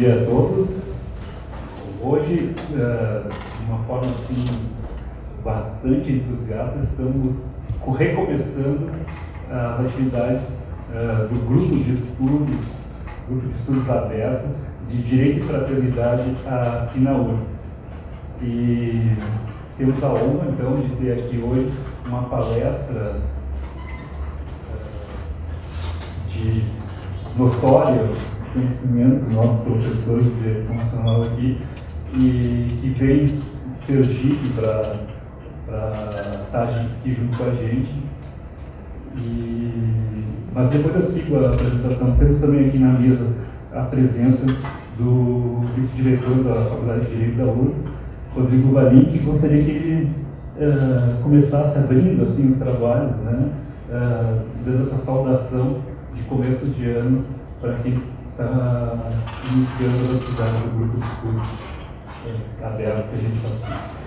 dia a todos. Hoje, de uma forma assim, bastante entusiasta, estamos recomeçando as atividades do grupo de estudos aberto de Direito e Fraternidade aqui na URGS. E temos a honra, então, de ter aqui hoje uma palestra de notório conhecimento dos nossos professores de Direito Constitucional aqui, e que vem de Sergipe para estar aqui junto com a gente. Mas depois eu sigo a apresentação. Temos também aqui na mesa a presença do vice-diretor da Faculdade de Direito da URGS, Rodrigo Valim, que gostaria que ele começasse abrindo assim, os trabalhos, né? Dando essa saudação de começo de ano para quem está iniciando a atividade do grupo de estudo aberto que a gente participa.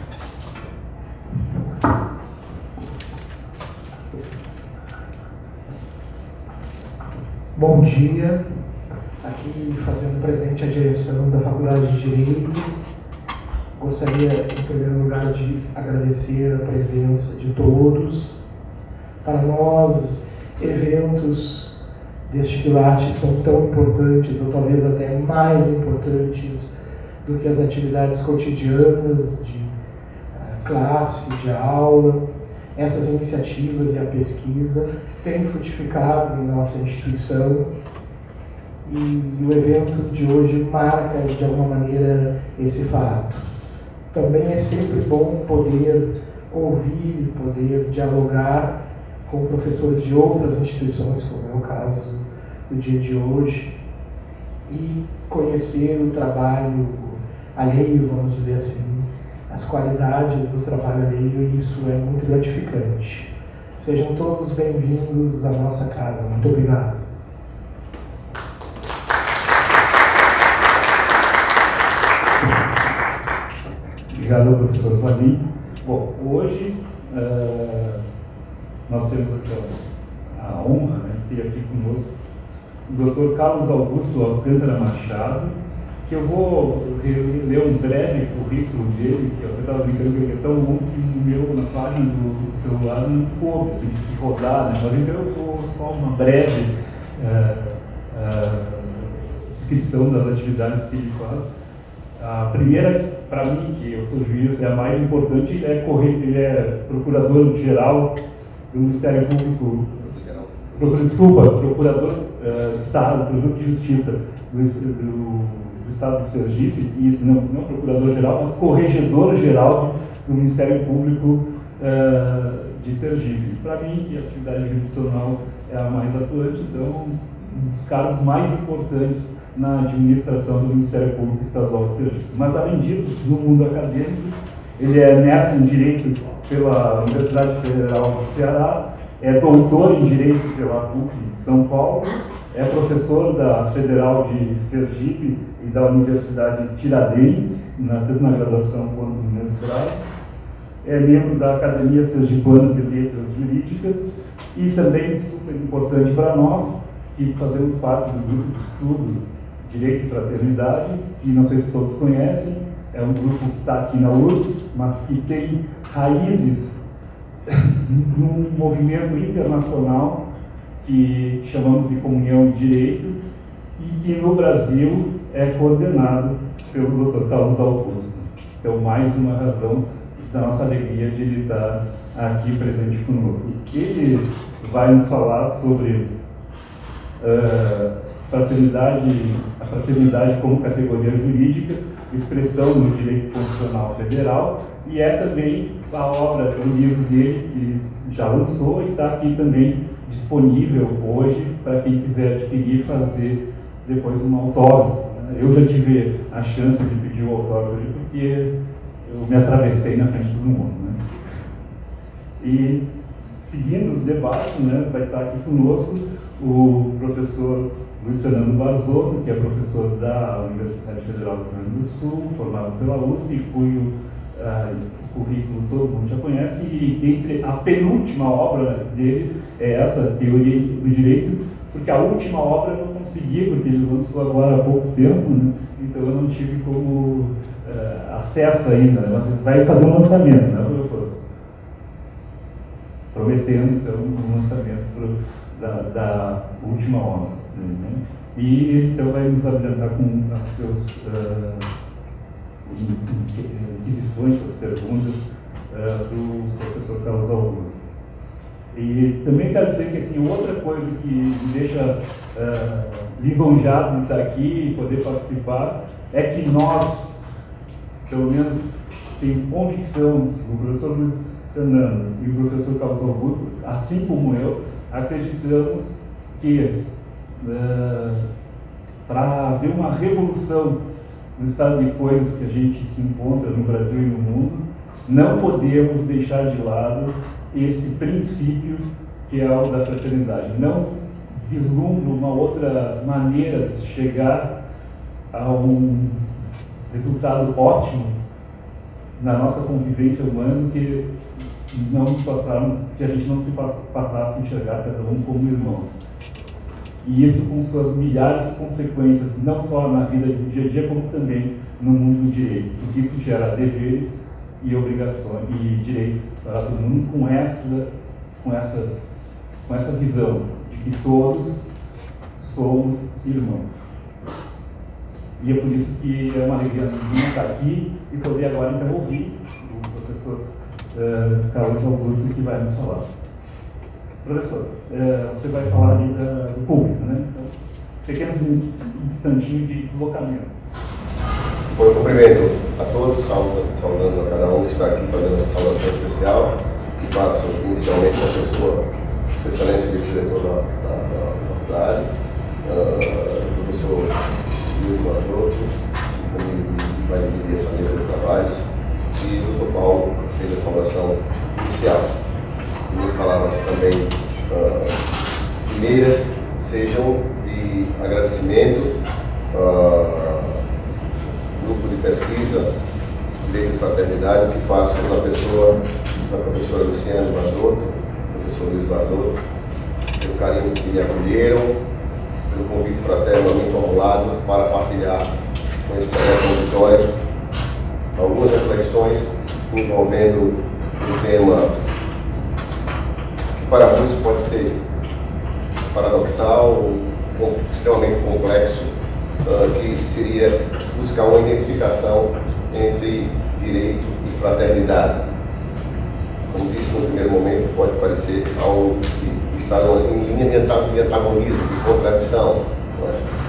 Bom dia, aqui fazendo presente a direção da Faculdade de Direito. Gostaria, em primeiro lugar, de agradecer a presença de todos. Para nós, eventos deste quilate são tão importantes, ou talvez até mais importantes, do que as atividades cotidianas de classe, de aula. Essas iniciativas e a pesquisa têm frutificado em nossa instituição e o evento de hoje marca, de alguma maneira, esse fato. Também é sempre bom poder ouvir, poder dialogar com professores de outras instituições, como é o caso do dia de hoje, e conhecer o trabalho alheio, vamos dizer assim, as qualidades do trabalho alheio, e isso é muito gratificante. Sejam todos bem-vindos à nossa casa. Muito obrigado. Obrigado, professor Valim. Bom, hoje nós temos aqui a honra, né, de ter aqui conosco o Dr. Carlos Augusto Alcântara Machado, que eu vou ler um breve currículo dele, que eu estava brincando que ele é tão longo que no meu, na página do celular, não coube, assim, de rodar, né? Mas então eu vou só uma breve descrição das atividades que ele faz. A primeira, para mim, que eu sou juiz, é a mais importante, ele é procurador-geral do Ministério Público, procurador de Estado, procurador de Justiça do Estado de Sergipe, e isso não procurador-geral, mas corregedor-geral do Ministério Público de Sergipe. Para mim, que a atividade jurisdicional é a mais atuante, então, um dos cargos mais importantes na administração do Ministério Público Estadual de Sergipe. Mas, além disso, no mundo acadêmico, ele é mestre em Direito pela Universidade Federal do Ceará, é doutor em Direito pela PUC São Paulo, é professor da Federal de Sergipe e da Universidade Tiradentes, tanto na graduação quanto no mestrado, é membro da Academia Sergipana de Letras Jurídicas e também, super importante para nós, que fazemos parte do grupo de estudo Direito e Fraternidade, que não sei se todos conhecem, é um grupo que está aqui na URGS, mas que tem raízes num movimento internacional que chamamos de Comunhão de Direito e que no Brasil é coordenado pelo Dr. Carlos Augusto. Então, mais uma razão da nossa alegria de ele estar aqui presente conosco. Ele vai nos falar sobre a fraternidade como categoria jurídica, expressão no direito constitucional federal, e é também a obra, o livro dele, que já lançou e está aqui também disponível hoje para quem quiser adquirir e fazer depois um autógrafo. Eu já tive a chance de pedir o autógrafo porque eu me atravessei na frente de todo mundo, né? E seguindo os debates, né, vai estar aqui conosco o professor Luiz Fernando Barzotto, que é professor da Universidade Federal do Rio Grande do Sul, formado pela USP, cujo currículo todo mundo já conhece, e entre a penúltima obra dele é essa, Teoria do Direito, porque a última obra eu não consegui, porque ele lançou agora há pouco tempo, né? Então eu não tive como acesso ainda, né? Mas vai fazer um lançamento, né, professor? Prometendo, então, um lançamento da última obra. Né? E então vai nos abrilhantar com as suas inquisições, suas perguntas do professor Carlos Augusto. E também quero dizer que assim, outra coisa que me deixa lisonjado de estar aqui e poder participar é que nós, pelo menos, temos convicção que o professor Luiz Fernando e o professor Carlos Augusto, assim como eu, acreditamos que para haver uma revolução no estado de coisas que a gente se encontra no Brasil e no mundo, não podemos deixar de lado esse princípio que é o da fraternidade. Não vislumbro uma outra maneira de se chegar a um resultado ótimo na nossa convivência humana do que não nos passarmos, se a gente não se passasse a enxergar cada um como irmãos. E isso com suas milhares de consequências, não só na vida do dia a dia, como também no mundo do direito, porque isso gera deveres e obrigações e direitos para todo mundo com essa visão de que todos somos irmãos. E é por isso que é uma alegria minha estar aqui e poder agora então ouvir o professor Carlos Augusto, que vai nos falar. Professor, você vai falar ali do público, né? Então, pequenos instantinhos de deslocamento. Bom, eu cumprimento a todos, saudando a cada um que está aqui fazendo essa saudação especial, que faço inicialmente a pessoa, Sua Excelência, vice-diretor da faculdade, o professor Luiz Mazotto, que vai dividir essa mesa de trabalhos, e o doutor Paulo, que fez a saudação inicial. Minhas palavras também primeiras sejam de agradecimento grupo de pesquisa Direito e Fraternidade, que faço na pessoa da professora Luciana Mazotto, professor Luiz Mazotto, pelo carinho que me acolheram, pelo convite fraterno a mim formulado para partilhar com esse auditório algumas reflexões envolvendo um tema que para muitos pode ser paradoxal, extremamente complexo, que seria buscar uma identificação entre direito e fraternidade. Como disse no primeiro momento, pode parecer algo que está em linha de antagonismo, de contradição,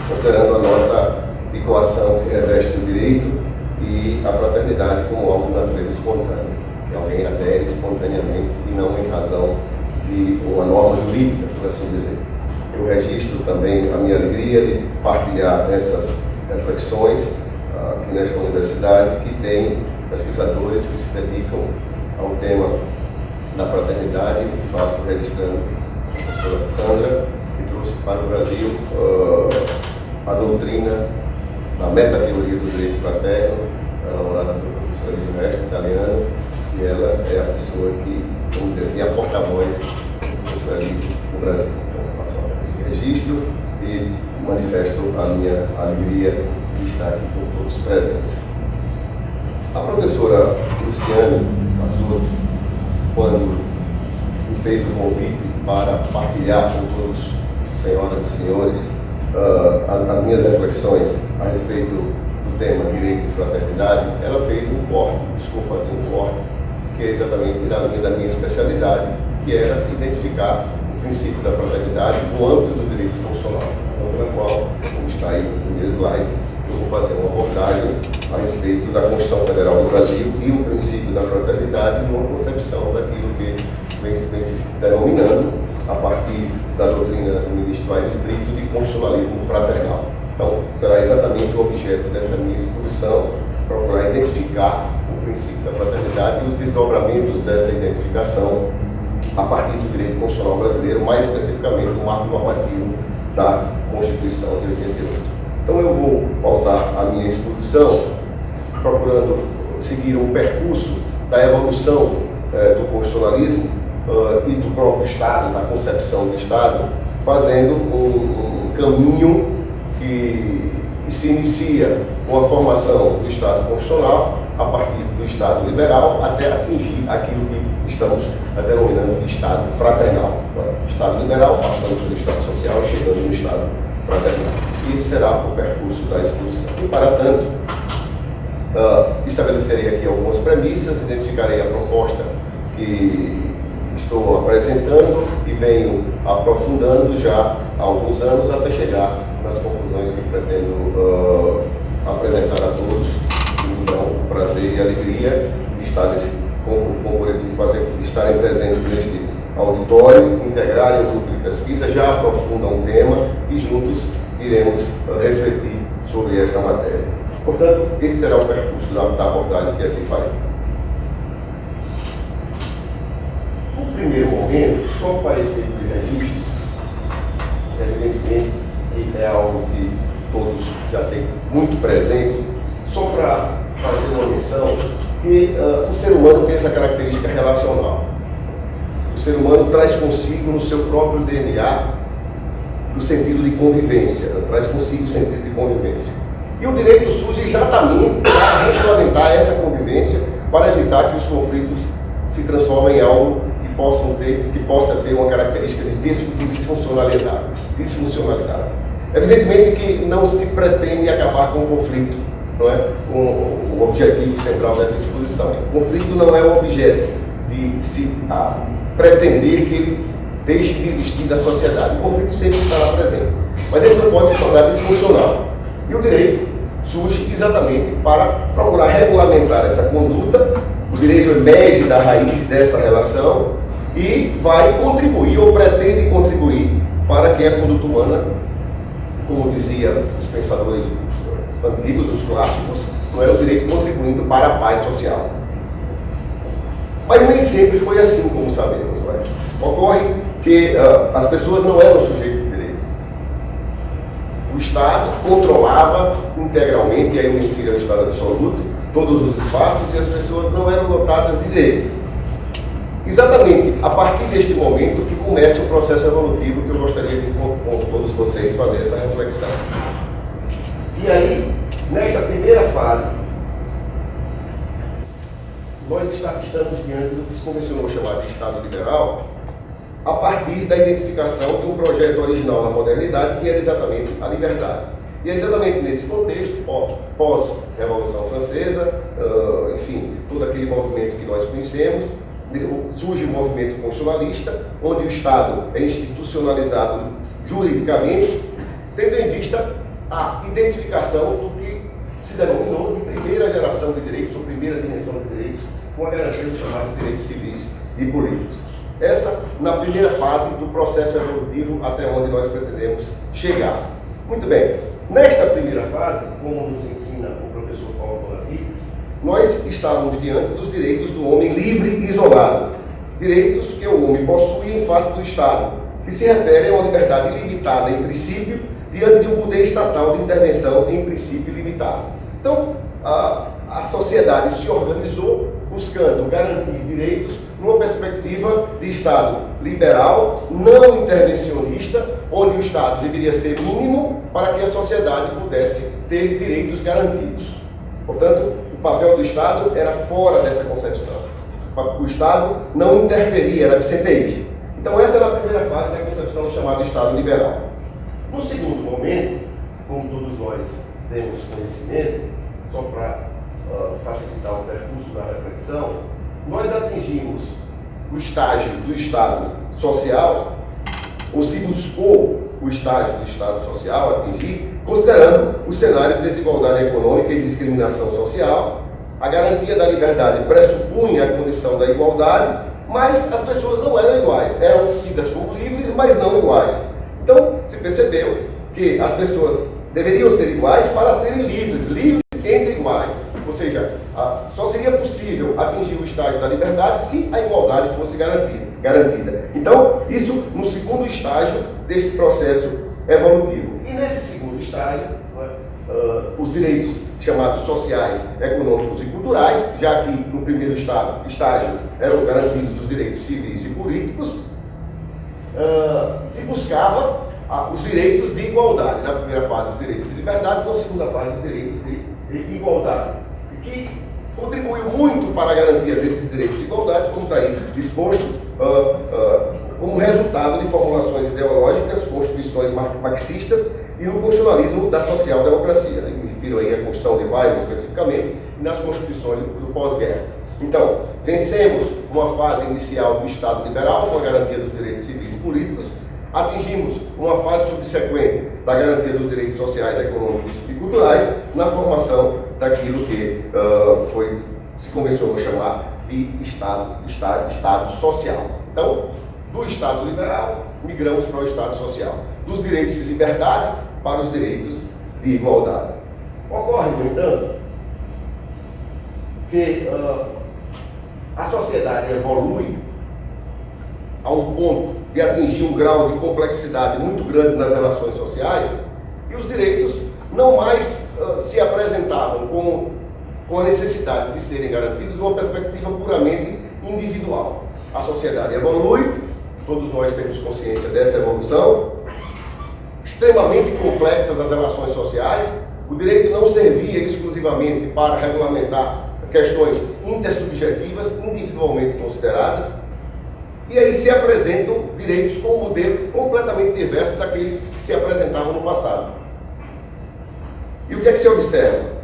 considerando a nota de coação que se reveste o direito e a fraternidade como algo de natureza espontânea, que alguém adere espontaneamente e não em razão de uma norma jurídica, por assim dizer. Eu registro também a minha alegria de partilhar essas reflexões aqui nesta universidade, que tem pesquisadores que se dedicam ao tema da fraternidade, e faço registrando a professora Sandra, que trouxe para o Brasil a doutrina da metateoria do direito fraterno, a namorada do professor Edilberto, italiano, e ela é a pessoa que, vamos dizer assim, é a porta-voz do professor Edilberto no Brasil. Esse registro e manifesto a minha alegria de estar aqui com todos presentes. A professora Luciane Mazotto, quando me fez o convite para partilhar com todos, senhoras e senhores, as minhas reflexões a respeito do tema direito e fraternidade, ela fez um corte, buscou fazer um corte, que é exatamente na linha da minha especialidade, que era identificar princípio da fraternidade no âmbito do direito constitucional, pela qual, como está aí no primeiro slide, eu vou fazer uma abordagem a respeito da Constituição Federal do Brasil e o princípio da fraternidade numa concepção daquilo que vem se denominando, a partir da doutrina do ministro Aires Brito, de constitucionalismo fraternal. Então, será exatamente o objeto dessa minha exposição, procurar identificar o princípio da fraternidade e os desdobramentos dessa identificação a partir do direito constitucional brasileiro, mais especificamente no marco normativo da Constituição de 88. Então eu vou pautar a minha exposição procurando seguir um percurso da evolução do constitucionalismo e do próprio Estado, da concepção do Estado, fazendo um caminho que se inicia com a formação do Estado constitucional, a partir do Estado liberal, até atingir aquilo que estamos denominando de Estado fraternal. Estado liberal, passando pelo Estado social e chegando no Estado fraternal. E esse será o percurso da exposição. E, para tanto, estabelecerei aqui algumas premissas, identificarei a proposta que estou apresentando e venho aprofundando já há alguns anos até chegar nas conclusões que pretendo apresentar a todos. Então, prazer e alegria de estar de estarem presentes neste auditório, integrarem o grupo de pesquisa, já aprofundam o tema e juntos iremos refletir sobre esta matéria. Portanto, esse será o percurso da abordagem que aqui farei. No primeiro momento, só para efeito de registro, evidentemente que é algo que todos já têm muito presente, só para fazer uma menção que o ser humano tem essa característica relacional. O ser humano traz consigo no seu próprio DNA o sentido de convivência, traz consigo o sentido de convivência. E o direito surge exatamente para regulamentar essa convivência, para evitar que os conflitos se transformem em algo que possa ter uma característica de disfuncionalidade. Evidentemente que não se pretende acabar com o conflito, não é? Com o objetivo central dessa exposição. O conflito não é o objeto de se pretender que ele deixe de existir da sociedade. O conflito sempre estará presente, mas ele não pode se tornar disfuncional. E o direito surge exatamente para procurar regulamentar essa conduta. O direito emerge da raiz dessa relação e vai contribuir, ou pretende contribuir, para que a conduta humana, como diziam os pensadores antigos, os clássicos, não é o direito contribuindo para a paz social. Mas nem sempre foi assim, como sabemos. Não é? Ocorre que as pessoas não eram sujeitos de direito. O Estado controlava integralmente, e aí eu me refiro ao Estado absoluto, todos os espaços, e as pessoas não eram dotadas de direito. Exatamente a partir deste momento que começa o processo evolutivo que eu gostaria de, com todos vocês, fazer essa reflexão. E aí, nesta primeira fase, nós estamos diante do que se convencionou chamar de Estado liberal, a partir da identificação de um projeto original na modernidade, que era exatamente a liberdade. E é exatamente nesse contexto, pós-Revolução Francesa, enfim, todo aquele movimento que nós conhecemos, surge o movimento constitucionalista, onde o Estado é institucionalizado juridicamente, tendo em vista a identificação do que se denominou de primeira geração de direitos, ou primeira dimensão de direitos, com a garantia dos chamados direitos civis e políticos. Essa, na primeira fase do processo evolutivo, até onde nós pretendemos chegar. Muito bem, nesta primeira fase, como nos ensina o professor Paulo Bonavides, nós estávamos diante dos direitos do homem livre e isolado, direitos que o homem possui em face do Estado, que se referem a uma liberdade ilimitada em princípio, diante de um poder estatal de intervenção em princípio limitado. Então, a sociedade se organizou buscando garantir direitos numa perspectiva de Estado liberal, não intervencionista, onde o Estado deveria ser mínimo para que a sociedade pudesse ter direitos garantidos. Portanto, o papel do Estado era fora dessa concepção. O Estado não interferia, era absenteísta. Então, essa era a primeira fase da concepção chamada Estado liberal. No segundo momento, como todos nós temos conhecimento, só para facilitar o percurso da reflexão, nós atingimos o estágio do Estado social, ou se buscou o estágio do Estado social atingir, considerando o cenário de desigualdade econômica e discriminação social. A garantia da liberdade pressupunha a condição da igualdade, mas as pessoas não eram iguais, eram tidas como livres, mas não iguais. Então, se percebeu que as pessoas deveriam ser iguais para serem livres entre iguais. Ou seja, só seria possível atingir o estágio da liberdade se a igualdade fosse garantida. Então, isso no segundo estágio deste processo evolutivo. E nesse segundo estágio, os direitos chamados sociais, econômicos e culturais, já que no primeiro estágio eram garantidos os direitos civis e políticos, se buscava os direitos de igualdade. Na primeira fase, os direitos de liberdade, na segunda fase, os direitos de igualdade. E que contribuiu muito para a garantia desses direitos de igualdade, como está aí exposto, como resultado de formulações ideológicas, constituições marxistas e no funcionalismo da social-democracia. Me refiro aí à Constituição de Weimar, especificamente, e nas constituições do pós-guerra. Então, vencemos uma fase inicial do Estado liberal, com a garantia dos direitos civis e políticos, atingimos uma fase subsequente da garantia dos direitos sociais, econômicos e culturais, na formação daquilo que se convencionou chamar de Estado social. Então, do Estado liberal, migramos para o Estado social. Dos direitos de liberdade para os direitos de igualdade. Ocorre, no entanto, que a sociedade evolui a um ponto de atingir um grau de complexidade muito grande nas relações sociais e os direitos não mais se apresentavam com a necessidade de serem garantidos uma perspectiva puramente individual. A sociedade evolui, todos nós temos consciência dessa evolução, extremamente complexas as relações sociais. O direito não servia exclusivamente para regulamentar questões intersubjetivas, individualmente consideradas, e aí se apresentam direitos com um modelo completamente diverso daqueles que se apresentavam no passado. E o que é que se observa?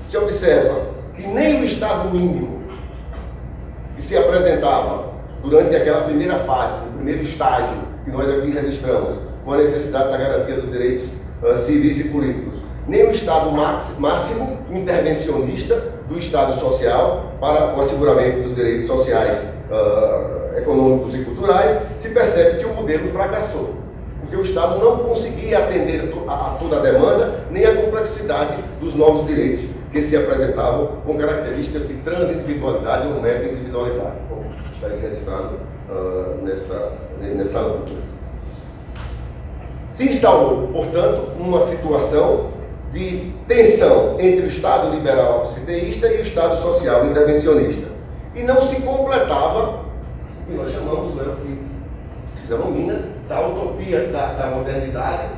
Se observa que nem o Estado mínimo que se apresentava durante aquela primeira fase, o primeiro estágio que nós aqui registramos, com a necessidade da garantia dos direitos civis e políticos, nem o Estado máximo intervencionista do Estado social para o asseguramento dos direitos sociais, econômicos e culturais, se percebe que o modelo fracassou, porque o Estado não conseguia atender a toda a demanda, nem a complexidade dos novos direitos que se apresentavam com características de transindividualidade ou meta-individualidade, como está aí registrado nessa luta. Se instalou, portanto, uma situação de tensão entre o Estado liberal abstenteísta e o Estado social intervencionista. E não se completava o que nós chamamos, o que se denomina da utopia da modernidade,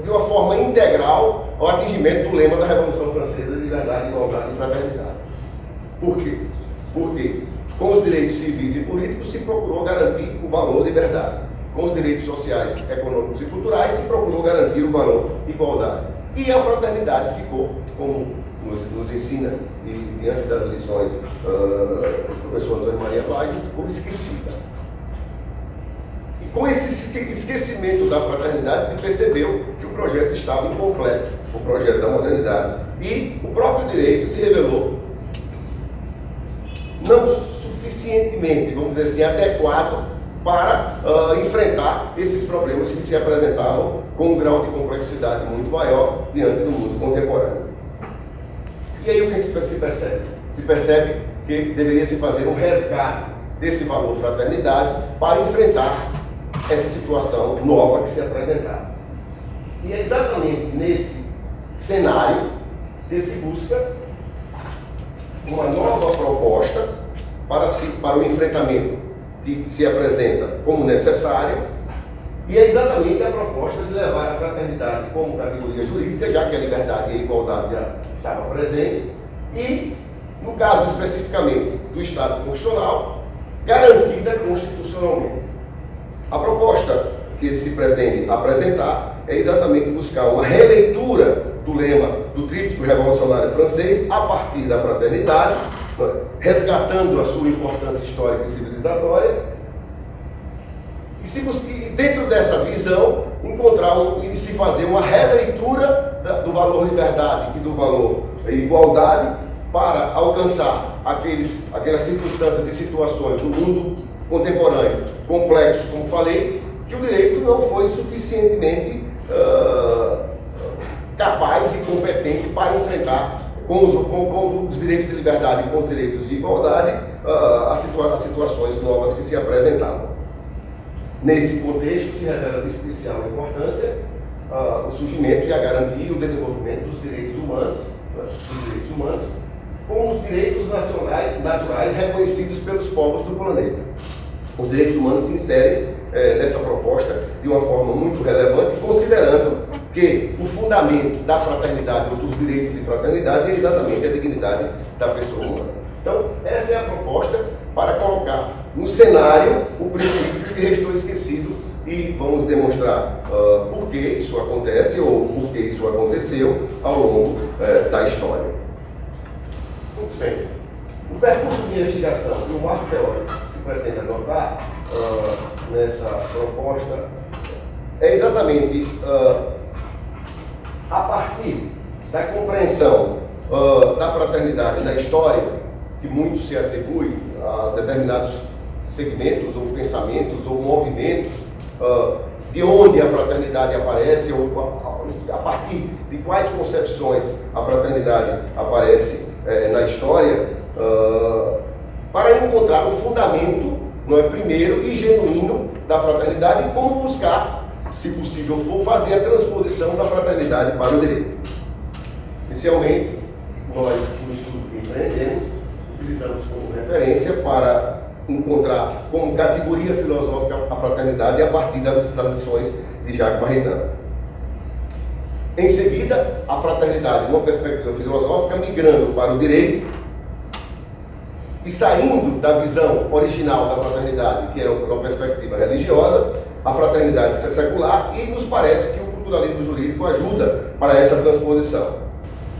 de uma forma integral ao atingimento do lema da Revolução Francesa de liberdade, igualdade e fraternidade. Por quê? Porque com os direitos civis e políticos se procurou garantir o valor liberdade. Com os direitos sociais, econômicos e culturais se procurou garantir o valor igualdade. E a fraternidade ficou, como nos ensina, e diante das lições do professor Antônio Maria Paz, ficou esquecida. E com esse esquecimento da fraternidade se percebeu que o projeto estava incompleto, o projeto da modernidade. E o próprio direito se revelou não suficientemente, vamos dizer assim, adequado para enfrentar esses problemas que se apresentavam com um grau de complexidade muito maior diante do mundo contemporâneo. E aí o que se percebe? Se percebe que deveria se fazer um resgate desse valor fraternidade para enfrentar essa situação nova que se apresentava. E é exatamente nesse cenário que se busca uma nova proposta para o enfrentamento que se apresenta como necessário, e é exatamente a proposta de levar a fraternidade como categoria jurídica, já que a liberdade e a igualdade já estavam presentes, e, no caso especificamente do Estado constitucional, garantida constitucionalmente. A proposta que se pretende apresentar é exatamente buscar uma releitura do lema do tríptico revolucionário francês a partir da fraternidade, resgatando a sua importância histórica e civilizatória, e dentro dessa visão encontrar e se fazer uma releitura do valor liberdade e do valor igualdade para alcançar aquelas circunstâncias e situações do mundo contemporâneo complexo, como falei, que o direito não foi suficientemente capaz e competente para enfrentar com os direitos de liberdade e com os direitos de igualdade as situações novas que se apresentavam. Nesse contexto, se revela de especial importância o surgimento e a garantia e o desenvolvimento dos direitos humanos, como os direitos naturais reconhecidos pelos povos do planeta. Os direitos humanos se inserem nessa proposta de uma forma muito relevante, considerando que o fundamento da fraternidade ou dos direitos de fraternidade é exatamente a dignidade da pessoa humana. Então, essa é a proposta para colocar no cenário o princípio que restou esquecido e vamos demonstrar por que isso acontece ou por que isso aconteceu ao longo da história. Muito bem. O percurso de investigação e o marco teórico que se pretende adotar nessa proposta é exatamente a partir da compreensão da fraternidade na história, que muito se atribui a determinados segmentos ou pensamentos ou movimentos, de onde a fraternidade aparece ou a partir de quais concepções a fraternidade aparece na história, para encontrar o fundamento, não é, primeiro e genuíno da fraternidade e como buscar, se possível for, fazer a transposição da fraternidade para o direito. Inicialmente, nós, no estudo que empreendemos, utilizamos como referência para encontrar como categoria filosófica a fraternidade a partir das lições de Jacques Maritain. Em seguida, a fraternidade, numa perspectiva filosófica, migrando para o direito e saindo da visão original da fraternidade, que era uma perspectiva religiosa, a fraternidade secular, e nos parece que o culturalismo jurídico ajuda para essa transposição.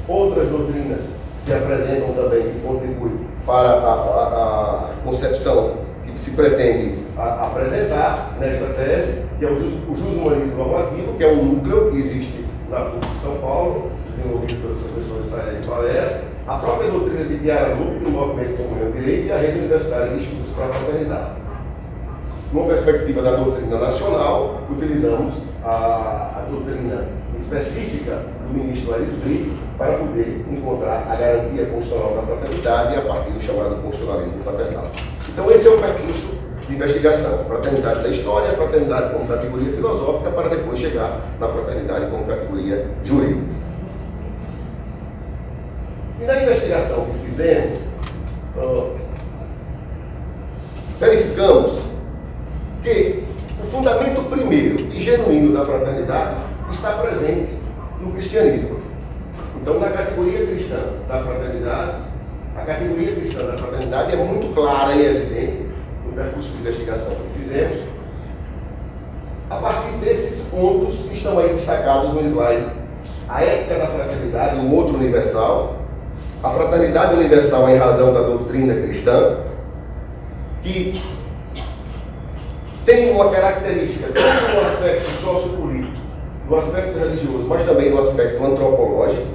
Outras doutrinas se apresentam também que contribuem para a concepção que se pretende apresentar nesta tese, que é o jushumanismo normativo, que é um núcleo que existe na PUC de São Paulo, desenvolvido pelos professores Saia e Valéria, a própria doutrina de Guiaralupe, do Movimento Comunhão de Direito, e a Rede Universitária de Estudos para a Fraternidade. Numa perspectiva da doutrina nacional, utilizamos a doutrina específica do ministro Aires Brito para poder encontrar a garantia constitucional da fraternidade a partir do chamado constitucionalismo fraternal. Então esse é o percurso de investigação, fraternidade da história, fraternidade como categoria filosófica, para depois chegar na fraternidade como categoria jurídica. E na investigação que fizemos, verificamos que o fundamento primeiro e genuíno da fraternidade está presente no cristianismo. Então, na categoria cristã da fraternidade, a categoria cristã da fraternidade é muito clara e evidente no percurso de investigação que fizemos, a partir desses pontos que estão aí destacados no slide. A ética da fraternidade, o outro universal, a fraternidade universal em razão da doutrina cristã, que tem uma característica tanto no aspecto sociopolítico, no aspecto religioso, mas também no aspecto antropológico,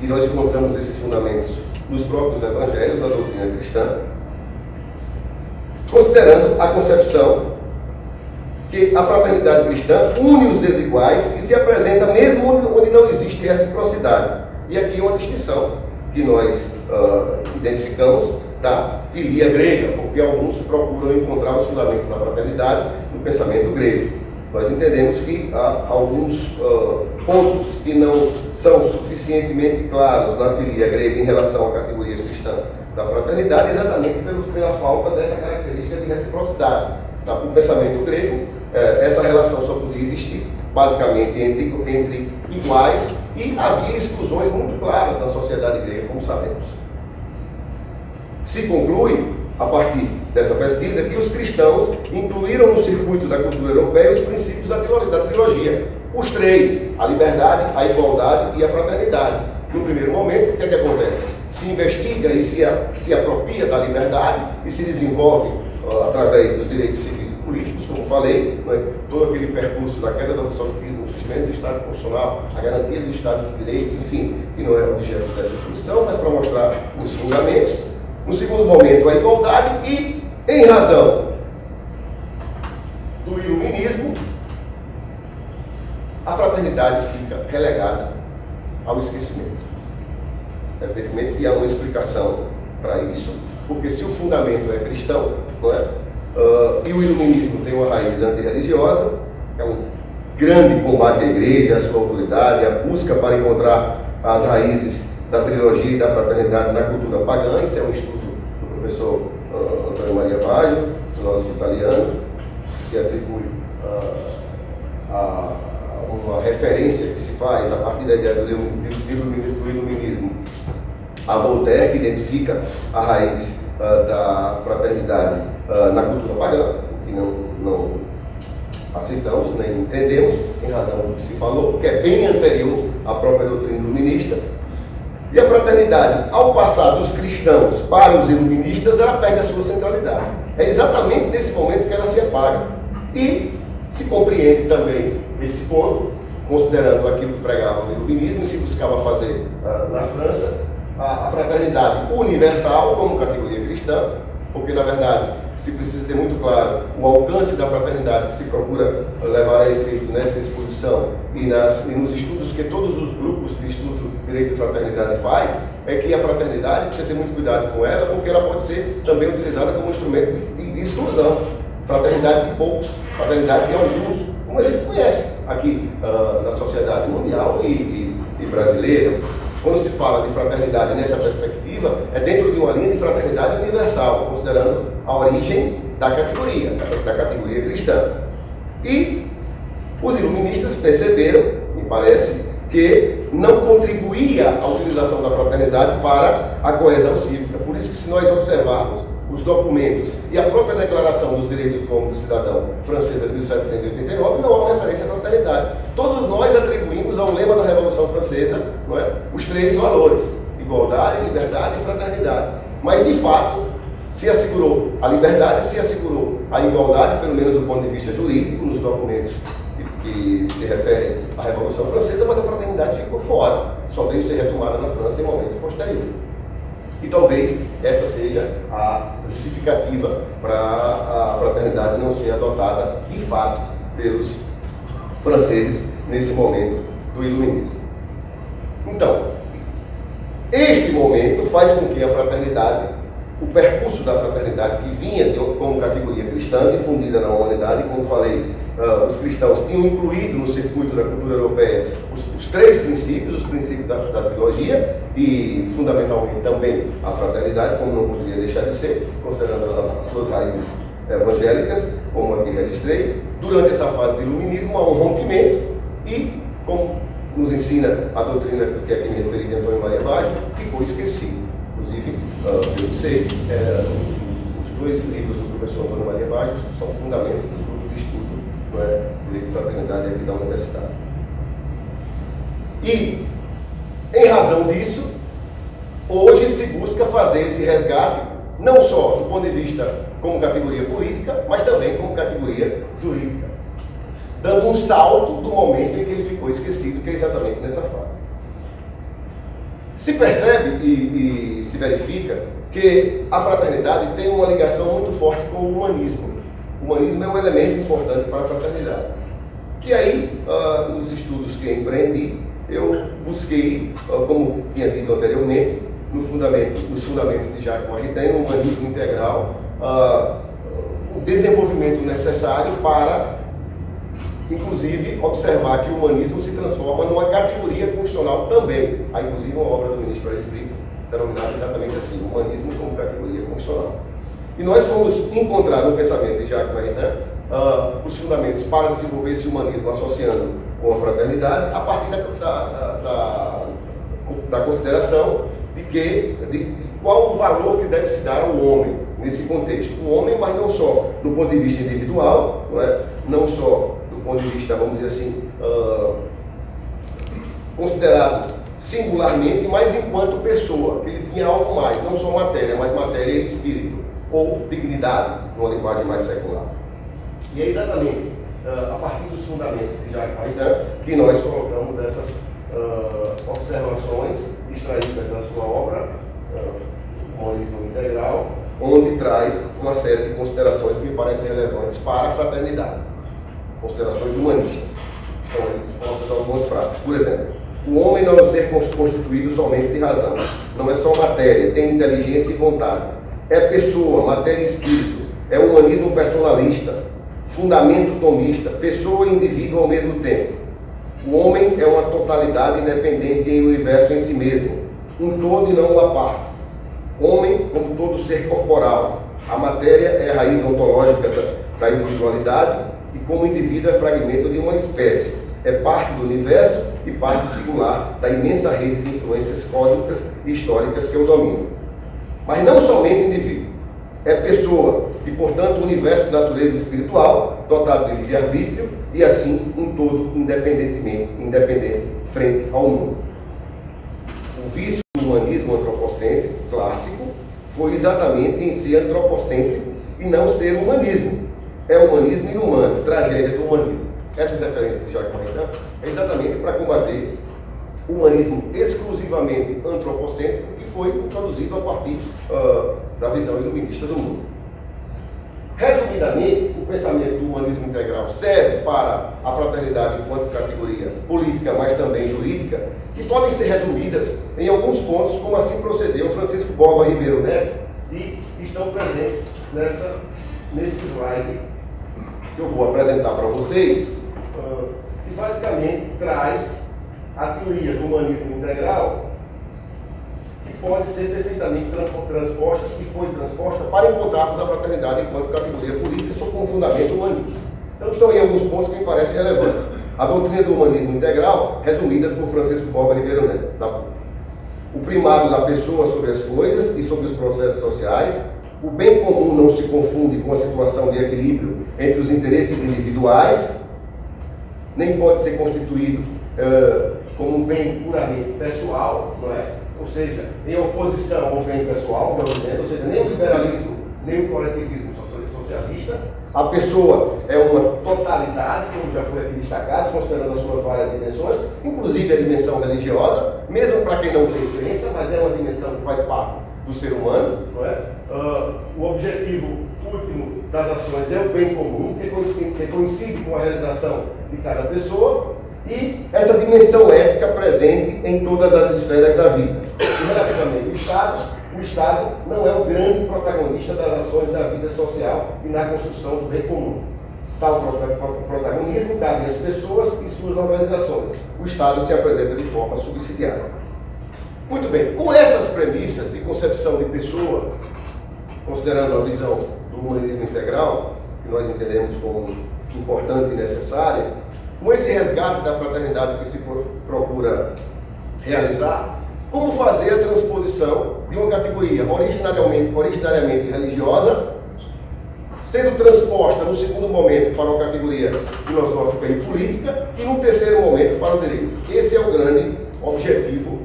e nós encontramos esses fundamentos nos próprios evangelhos da doutrina cristã, considerando a concepção que a fraternidade cristã une os desiguais e se apresenta mesmo onde não existe reciprocidade. E aqui uma distinção que nós identificamos da filia grega, porque alguns procuram encontrar os fundamentos da fraternidade no pensamento grego. Nós entendemos que há alguns pontos que não são suficientemente claros na filia grega em relação à categoria cristã da fraternidade, exatamente pela falta dessa característica de reciprocidade. No pensamento grego, essa relação só podia existir basicamente entre iguais, e havia exclusões muito claras na sociedade grega, como sabemos. Se conclui, a partir dessa pesquisa, que os cristãos incluíram no circuito da cultura europeia os princípios da trilogia. Os três: a liberdade, a igualdade e a fraternidade. No primeiro momento, o que é que acontece? Se investiga e se apropria da liberdade e se desenvolve através dos direitos civis e políticos, como falei, né? Todo aquele percurso da queda do absolutismo, o surgimento do Estado constitucional, a garantia do Estado de Direito, enfim, que não é objeto dessa exposição, mas para mostrar os fundamentos. No segundo momento, a igualdade e, em razão do iluminismo, a fraternidade fica relegada ao esquecimento. Evidentemente que há uma explicação para isso, porque se o fundamento é cristão, não é? E o iluminismo tem uma raiz antirreligiosa, é um grande combate à igreja, à sua autoridade, a busca para encontrar as raízes da trilogia e da fraternidade na cultura pagã. Isso é um estudo do professor Antônio Maria Baggio, filósofo italiano, que atribui uma referência que se faz a partir da ideia do iluminismo a Voltaire, que identifica a raiz da fraternidade na cultura pagã, que não aceitamos nem entendemos, em razão do que se falou, que é bem anterior à própria doutrina iluminista. E a fraternidade, ao passar dos cristãos para os iluministas, ela perde a sua centralidade. É exatamente nesse momento que ela se apaga. E se compreende também esse ponto, considerando aquilo que pregava o iluminismo e se buscava fazer na França, a fraternidade universal como categoria cristã, porque na verdade se precisa ter muito claro o alcance da fraternidade que se procura levar a efeito nessa exposição e nos estudos que todos os grupos de estudo de direito e fraternidade faz, é que a fraternidade precisa ter muito cuidado com ela, porque ela pode ser também utilizada como instrumento de exclusão. Fraternidade de poucos, fraternidade de alguns, como a gente conhece aqui na sociedade mundial e brasileira. Quando se fala de fraternidade nessa perspectiva, é dentro de uma linha de fraternidade universal, considerando a origem da categoria cristã. E os iluministas perceberam, me parece, que não contribuía a utilização da fraternidade para a coesão cívica. Por isso que, se nós observarmos os documentos e a própria Declaração dos Direitos do Homem e do Cidadão francesa de 1789, não há uma referência à fraternidade. Todos nós atribuímos ao lema da Revolução Francesa, não é, os três valores: igualdade, liberdade e fraternidade. Mas, de fato, se assegurou a liberdade, se assegurou a igualdade, pelo menos do ponto de vista jurídico, nos documentos que se referem à Revolução Francesa, mas a fraternidade ficou fora, só veio ser retomada na França em momento posterior. E talvez essa seja a justificativa para a fraternidade não ser adotada de fato pelos franceses nesse momento do iluminismo. Então, este momento faz com que a fraternidade, o percurso da fraternidade que vinha como categoria cristã, difundida na humanidade, como falei, os cristãos tinham incluído no circuito da cultura europeia os três princípios, os princípios da trilogia e fundamentalmente também a fraternidade, como não poderia deixar de ser, considerando as suas raízes evangélicas, como aqui registrei. Durante essa fase de iluminismo há um rompimento e, como nos ensina a doutrina que aqui me referi de Antônio Maria Baggio, ficou esquecido. Inclusive, eu sei, os dois livros do professor Antônio Maria Baggio são fundamentos do grupo de estudo, não é, Direito e Fraternidade aqui da Universidade. E, em razão disso, hoje se busca fazer esse resgate, não só do ponto de vista como categoria política, mas também como categoria jurídica, dando um salto do momento em que ele ficou esquecido, que é exatamente nessa fase. Se percebe e se verifica que a fraternidade tem uma ligação muito forte com o humanismo. O humanismo é um elemento importante para a fraternidade. Que aí, nos estudos que empreendi, eu busquei, como tinha dito anteriormente, nos fundamentos de Jacques Maritain, um humanismo integral, o desenvolvimento necessário para, inclusive, observar que o humanismo se transforma numa categoria constitucional também. Há, inclusive, uma obra do ministro Aires Brito, denominada exatamente assim, humanismo como categoria constitucional. E nós fomos encontrar no pensamento de Jacques Maritain os fundamentos para desenvolver esse humanismo associando com a fraternidade, a partir da consideração de qual o valor que deve se dar ao homem nesse contexto. O homem, mas não só do ponto de vista individual, não só do ponto de vista, vamos dizer assim, considerado singularmente, mas enquanto pessoa, que ele tinha algo mais, não só matéria, mas matéria e espírito, ou dignidade, numa linguagem mais secular. E é exatamente a partir dos fundamentos de Jacques Maritain que nós colocamos essas observações extraídas da sua obra, Humanismo Integral, onde traz uma série de considerações que me parecem relevantes para a fraternidade, considerações humanistas. Estão aí dispostas algumas frases. Por exemplo, o homem não é um ser constituído somente de razão, não é só matéria, tem inteligência e vontade. É pessoa, matéria e espírito, é humanismo personalista, fundamento tomista, pessoa e indivíduo ao mesmo tempo. O homem é uma totalidade independente em universo em si mesmo, um todo e não uma parte. Homem como todo ser corporal, A matéria é a raiz ontológica da individualidade e como indivíduo é fragmento de uma espécie. É parte do universo e parte singular da imensa rede de influências cósmicas e históricas que o dominam. Mas não somente indivíduo. É pessoa e, portanto, o universo de natureza espiritual, dotado de livre-arbítrio e, assim, um todo independente frente ao mundo. O vício do humanismo antropocêntrico clássico foi exatamente em ser antropocêntrico e não ser humanismo. É humanismo inumano, tragédia do humanismo. Essas referências de Jacques Maritain é exatamente para combater o humanismo exclusivamente antropocêntrico que foi introduzido a partir da visão iluminista do mundo. Resumidamente, o pensamento do humanismo integral serve para a fraternidade enquanto categoria política, mas também jurídica, que podem ser resumidas em alguns pontos, como assim procedeu Francisco Borba Ribeiro Neto, e estão presentes nesse slide que eu vou apresentar para vocês, que basicamente traz a teoria do humanismo integral, que pode ser perfeitamente transposta e foi transposta para encontrarmos a fraternidade enquanto categoria política sob um fundamento humanista. Então estão aí alguns pontos que me parecem relevantes. A doutrina do humanismo integral, resumidas por Francisco Borba Ribeiro Neto, da PUC. O primado da pessoa sobre as coisas e sobre os processos sociais. O bem comum não se confunde com a situação de equilíbrio entre os interesses individuais, nem pode ser constituído como um bem puramente pessoal, não é? Ou seja, em oposição ao bem pessoal, ou seja, nem o liberalismo, nem o coletivismo socialista. A pessoa é uma totalidade, como já foi aqui destacado, considerando as suas várias dimensões, inclusive a dimensão religiosa, mesmo para quem não tem crença, mas é uma dimensão que faz parte do ser humano, não é? O objetivo último das ações é o bem comum, que coincide com a realização de cada pessoa, e essa dimensão ética presente em todas as esferas da vida. E relativamente ao Estado não é o grande protagonista das ações da vida social e na construção do bem comum. Tal protagonismo cabe às pessoas e suas organizações. O Estado se apresenta de forma subsidiária. Muito bem, com essas premissas de concepção de pessoa, considerando a visão do humanismo integral, que nós entendemos como importante e necessária, com esse resgate da fraternidade que se procura realizar, como fazer a transposição de uma categoria originariamente religiosa, sendo transposta no segundo momento para uma categoria filosófica e política, e no terceiro momento para o direito. Esse é o grande objetivo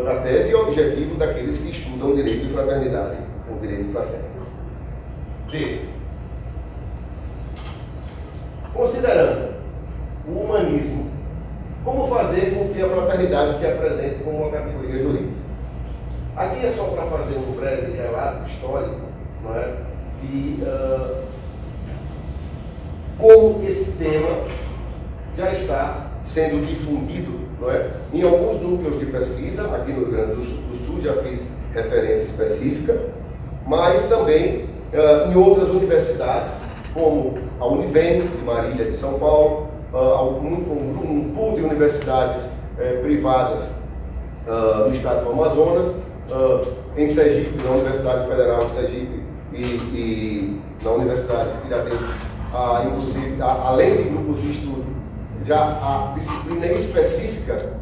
da tese e o objetivo daqueles que estudam direito e fraternidade, o direito fraterno. Veja, considerando o humanismo, como fazer com que a fraternidade se apresente como uma categoria jurídica? Aqui é só para fazer um breve relato histórico, não é? E como esse tema já está sendo difundido, não é? Em alguns núcleos de pesquisa, aqui no Rio Grande do Sul já fiz referência específica, mas também em outras universidades, como a Univem, de Marília, de São Paulo, um pool de universidades privadas do estado do Amazonas, em Sergipe, na Universidade Federal de Sergipe e na Universidade de Tiradentes, inclusive, além de grupos de estudo, já a disciplina específica,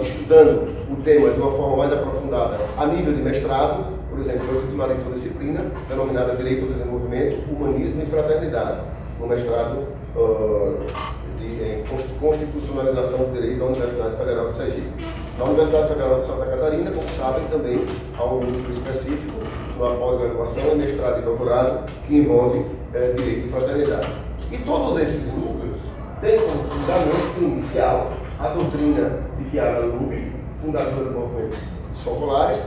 estudando o tema de uma forma mais aprofundada a nível de mestrado. Por exemplo, eu titularizo uma disciplina denominada Direito ao Desenvolvimento, Humanismo e Fraternidade, no mestrado em Constitucionalização do Direito da Universidade Federal de Sergipe. Na Universidade Federal de Santa Catarina, como sabem, também há um núcleo específico, uma pós-graduação, mestrado e doutorado, que envolve Direito e Fraternidade. E todos esses núcleos têm como fundamento inicial a doutrina de Chiara Lubich, fundadora do movimento Socolares,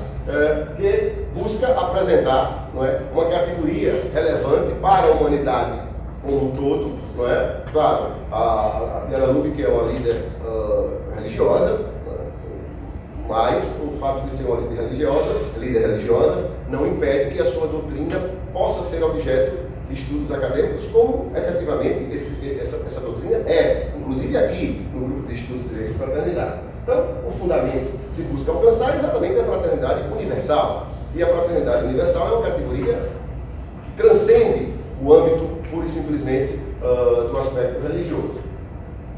que busca apresentar, não é, uma categoria relevante para a humanidade como um todo, não é? Claro, a Chiara Lubich é uma líder religiosa, mas o fato de ser uma líder religiosa não impede que a sua doutrina possa ser objeto de estudos acadêmicos, como efetivamente essa doutrina é, inclusive aqui no grupo de estudos de Direito e Fraternidade. Então, o fundamento se busca alcançar exatamente a fraternidade universal. E a fraternidade universal é uma categoria transcende o âmbito pura e simplesmente do aspecto religioso.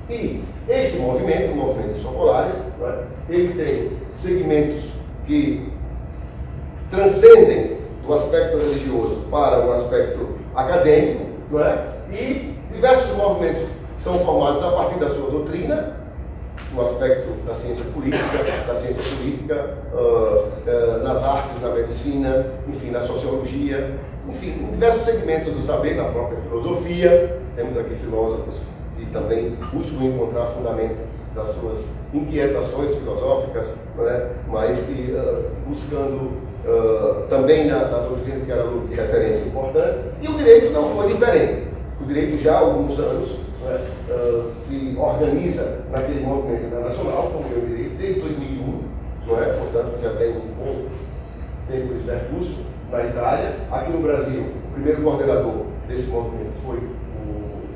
E este movimento, o movimento dos Socolares, ele tem segmentos que transcendem do aspecto religioso para o aspecto acadêmico, e diversos movimentos são formados a partir da sua doutrina, no aspecto da ciência política, nas artes, na medicina, enfim, na sociologia, enfim, em diversos segmentos do saber, na própria filosofia. Temos aqui filósofos que também buscam encontrar fundamento das suas inquietações filosóficas, mas buscando também na doutrina que era de referência importante. E o direito não foi diferente. O direito já há alguns anos se organiza naquele movimento internacional, como eu direito, desde 2001, portanto já tem um bom tempo de percurso na Itália. Aqui no Brasil, o primeiro coordenador desse movimento foi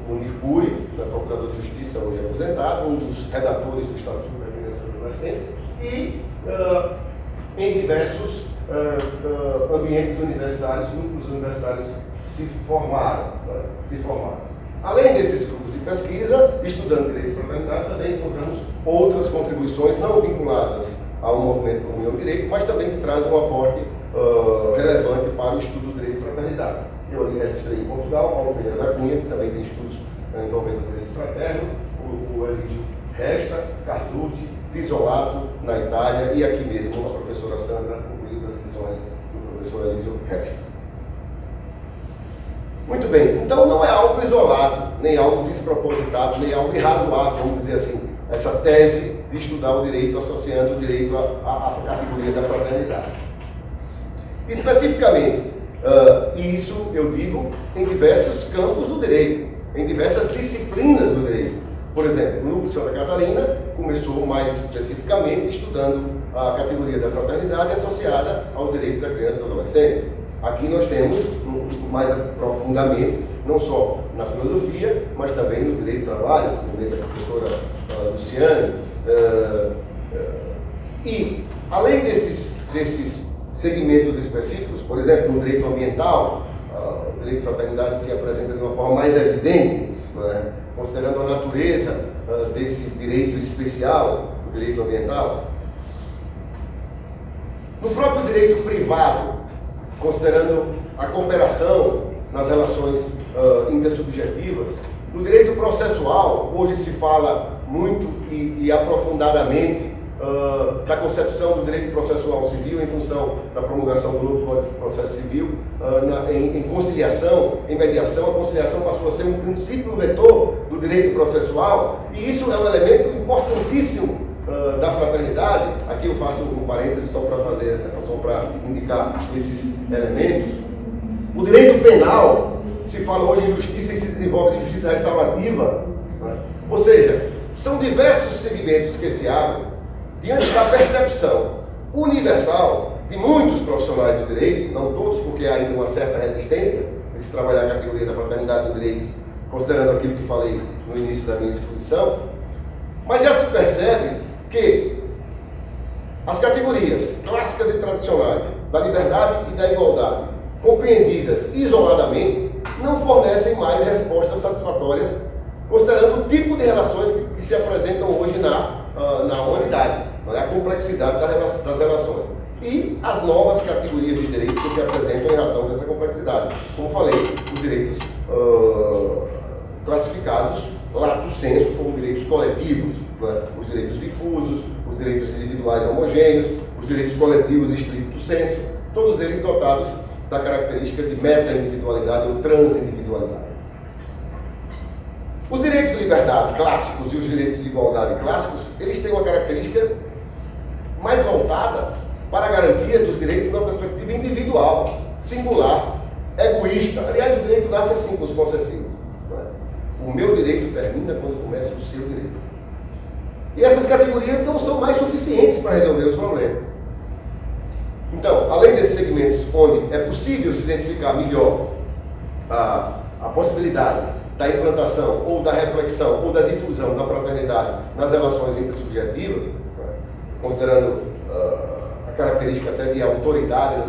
o Nicuri, procurador de justiça, hoje aposentado, um dos redatores do Estatuto da Criança e do Adolescente, e em diversos ambientes universitários, núcleos universitários se formaram. Além desses grupos de pesquisa, estudando direito e fraternidade, também encontramos outras contribuições não vinculadas ao movimento Comunhão e Direito, mas também que trazem um aporte relevante para o estudo do direito e fraternidade. Eu ali registrei em Portugal, Paulo Vieira da Cunha, que também tem estudos envolvendo o direito fraterno, o Elígio Resta, Carducci, Tisolato, na Itália, e aqui mesmo a professora Sandra, concluindo as lições do professor Elígio Resta. Muito bem, então não é algo isolado, nem algo despropositado, nem algo irrazoável, vamos dizer assim, essa tese de estudar o direito associando o direito à categoria da fraternidade. Especificamente, isso eu digo em diversos campos do direito, em diversas disciplinas do direito. Por exemplo, no Santa Catarina começou mais especificamente estudando a categoria da fraternidade associada aos direitos da criança e do adolescente. Aqui nós temos mais aprofundamento, não só na filosofia, mas também no direito do trabalho, no meio da professora Luciane. E, além desses segmentos específicos, por exemplo, no direito ambiental, o direito de fraternidade se apresenta de uma forma mais evidente, considerando a natureza desse direito especial, o direito ambiental. No próprio direito privado, considerando a cooperação nas relações intersubjetivas, no direito processual, hoje se fala muito e aprofundadamente da concepção do direito processual civil em função da promulgação do novo Código de Processo Civil, em conciliação, em mediação. A conciliação passou a ser um princípio vetor do direito processual, e isso é um elemento importantíssimo da fraternidade. Aqui eu faço um parêntese só para indicar esses elementos. O direito penal, se fala hoje em justiça e se desenvolve em justiça restaurativa, ou seja, são diversos segmentos que se abrem diante da percepção universal de muitos profissionais do direito, não todos, porque há ainda uma certa resistência de se trabalhar a categoria da fraternidade do direito, considerando aquilo que falei no início da minha exposição, mas já se percebe que as categorias clássicas e tradicionais da liberdade e da igualdade, compreendidas isoladamente, não fornecem mais respostas satisfatórias, considerando o tipo de relações que se apresentam hoje na humanidade, a complexidade das relações. E as novas categorias de direito que se apresentam em razão dessa complexidade. Como falei, os direitos classificados lato sensu como direitos coletivos, os direitos difusos, os direitos individuais homogêneos, os direitos coletivos estricto sensu, todos eles dotados da característica de meta-individualidade ou transindividualidade. Os direitos de liberdade clássicos e os direitos de igualdade clássicos, eles têm uma característica mais voltada para a garantia dos direitos numa perspectiva individual, singular, egoísta. Aliás, o direito nasce assim com os concessivos. O meu direito termina quando começa o seu direito. E essas categorias não são mais suficientes para resolver os problemas. Então, além desses segmentos onde é possível se identificar melhor a possibilidade da implantação ou da reflexão ou da difusão da fraternidade nas relações intersubjetivas, considerando a característica até de autoridade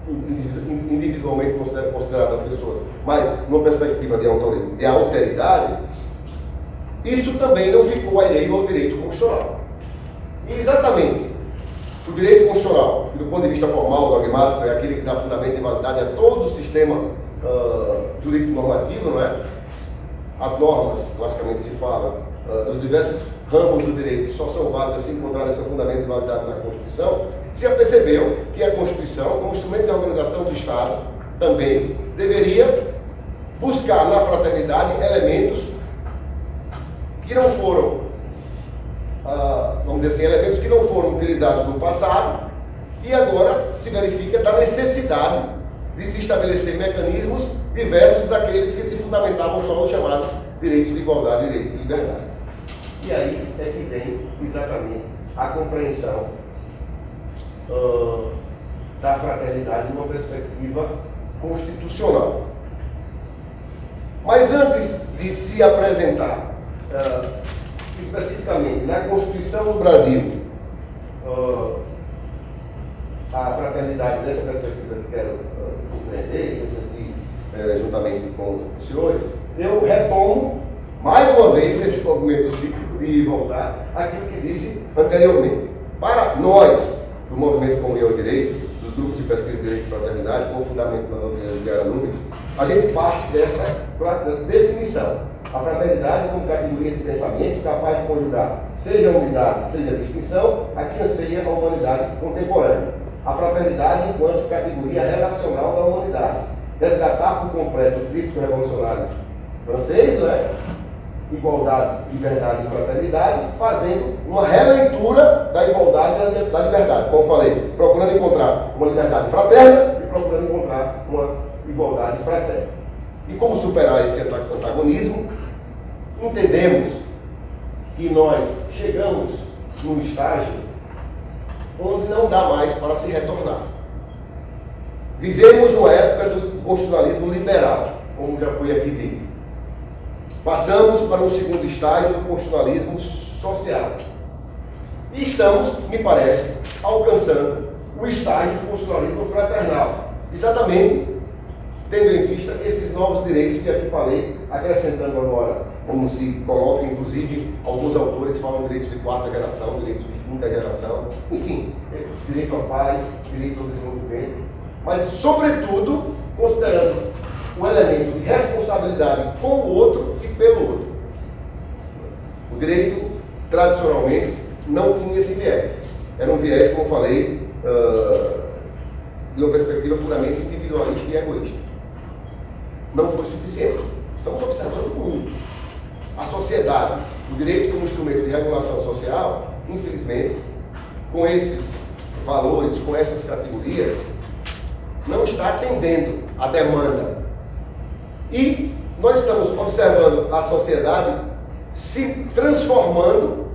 individualmente consideradas pessoas, mas numa perspectiva de alteridade, isso também não ficou alheio ao direito constitucional. E exatamente o direito constitucional, que do ponto de vista formal, dogmático, é aquele que dá fundamento e validade a todo o sistema jurídico normativo, não é? As normas, classicamente se fala, dos diversos ramos do direito só são válidas se encontrarem seu fundamento e validade na Constituição. Se apercebeu que a Constituição, como instrumento de organização do Estado, também deveria buscar na fraternidade elementos que não foram, vamos dizer assim, elementos que não foram utilizados no passado e agora se verifica da necessidade de se estabelecer mecanismos diversos daqueles que se fundamentavam só nos chamados direitos de igualdade e direitos de liberdade. E aí é que vem exatamente a compreensão da fraternidade numa perspectiva constitucional. Mas antes de se apresentar especificamente na Constituição do Brasil a fraternidade nessa perspectiva que quero compreender e refletir juntamente com os senhores, eu retomo mais uma vez nesse movimento cíclico de voltar àquilo que disse anteriormente. Para nós, do Movimento Comunhão e Direito, dos grupos de pesquisa de direito e fraternidade, com o fundamento na doutrina de Guerra Número, a gente parte dessa definição. A fraternidade como categoria de pensamento capaz de conjugar seja a unidade, seja a distinção, a que anseia a humanidade contemporânea. A fraternidade enquanto categoria relacional da humanidade. Resgatar por completo o tríptico revolucionário francês, né? Igualdade, liberdade e fraternidade, fazendo uma releitura da igualdade e da liberdade, como falei, procurando encontrar uma liberdade fraterna e procurando encontrar uma igualdade fraterna. E como superar esse antagonismo? Entendemos que nós chegamos num estágio onde não dá mais para se retornar. Vivemos uma época do constitucionalismo liberal, como já foi aqui dito. Passamos para um segundo estágio do constitucionalismo social. E estamos, me parece, alcançando o estágio do constitucionalismo fraternal. Exatamente tendo em vista esses novos direitos que aqui falei, acrescentando agora, como se coloca, inclusive, alguns autores falam direitos de quarta geração, direitos de quinta geração, enfim, direito à paz, direito ao desenvolvimento, mas, sobretudo, considerando o elemento de responsabilidade com o outro e pelo outro. O direito, tradicionalmente, não tinha esse viés. Era um viés, como falei, de uma perspectiva puramente individualista e egoísta. Não foi suficiente. Estamos observando o mundo. A sociedade, o direito como instrumento de regulação social, infelizmente, com esses valores, com essas categorias, não está atendendo à demanda. E nós estamos observando a sociedade se transformando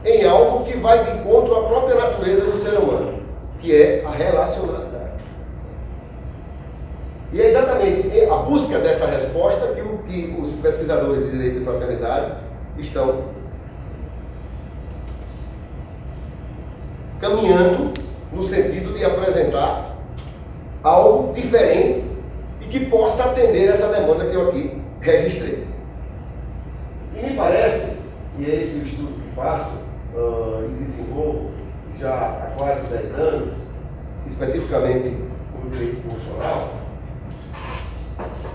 em algo que vai de encontro à própria natureza do ser humano, que é a relacionalidade. E é exatamente a busca dessa resposta que os pesquisadores de direito e fraternidade estão caminhando no sentido de apresentar algo diferente e que possa atender essa demanda que eu aqui registrei. E me parece, e é esse o estudo que faço e desenvolvo já há quase 10 anos, especificamente no direito constitucional,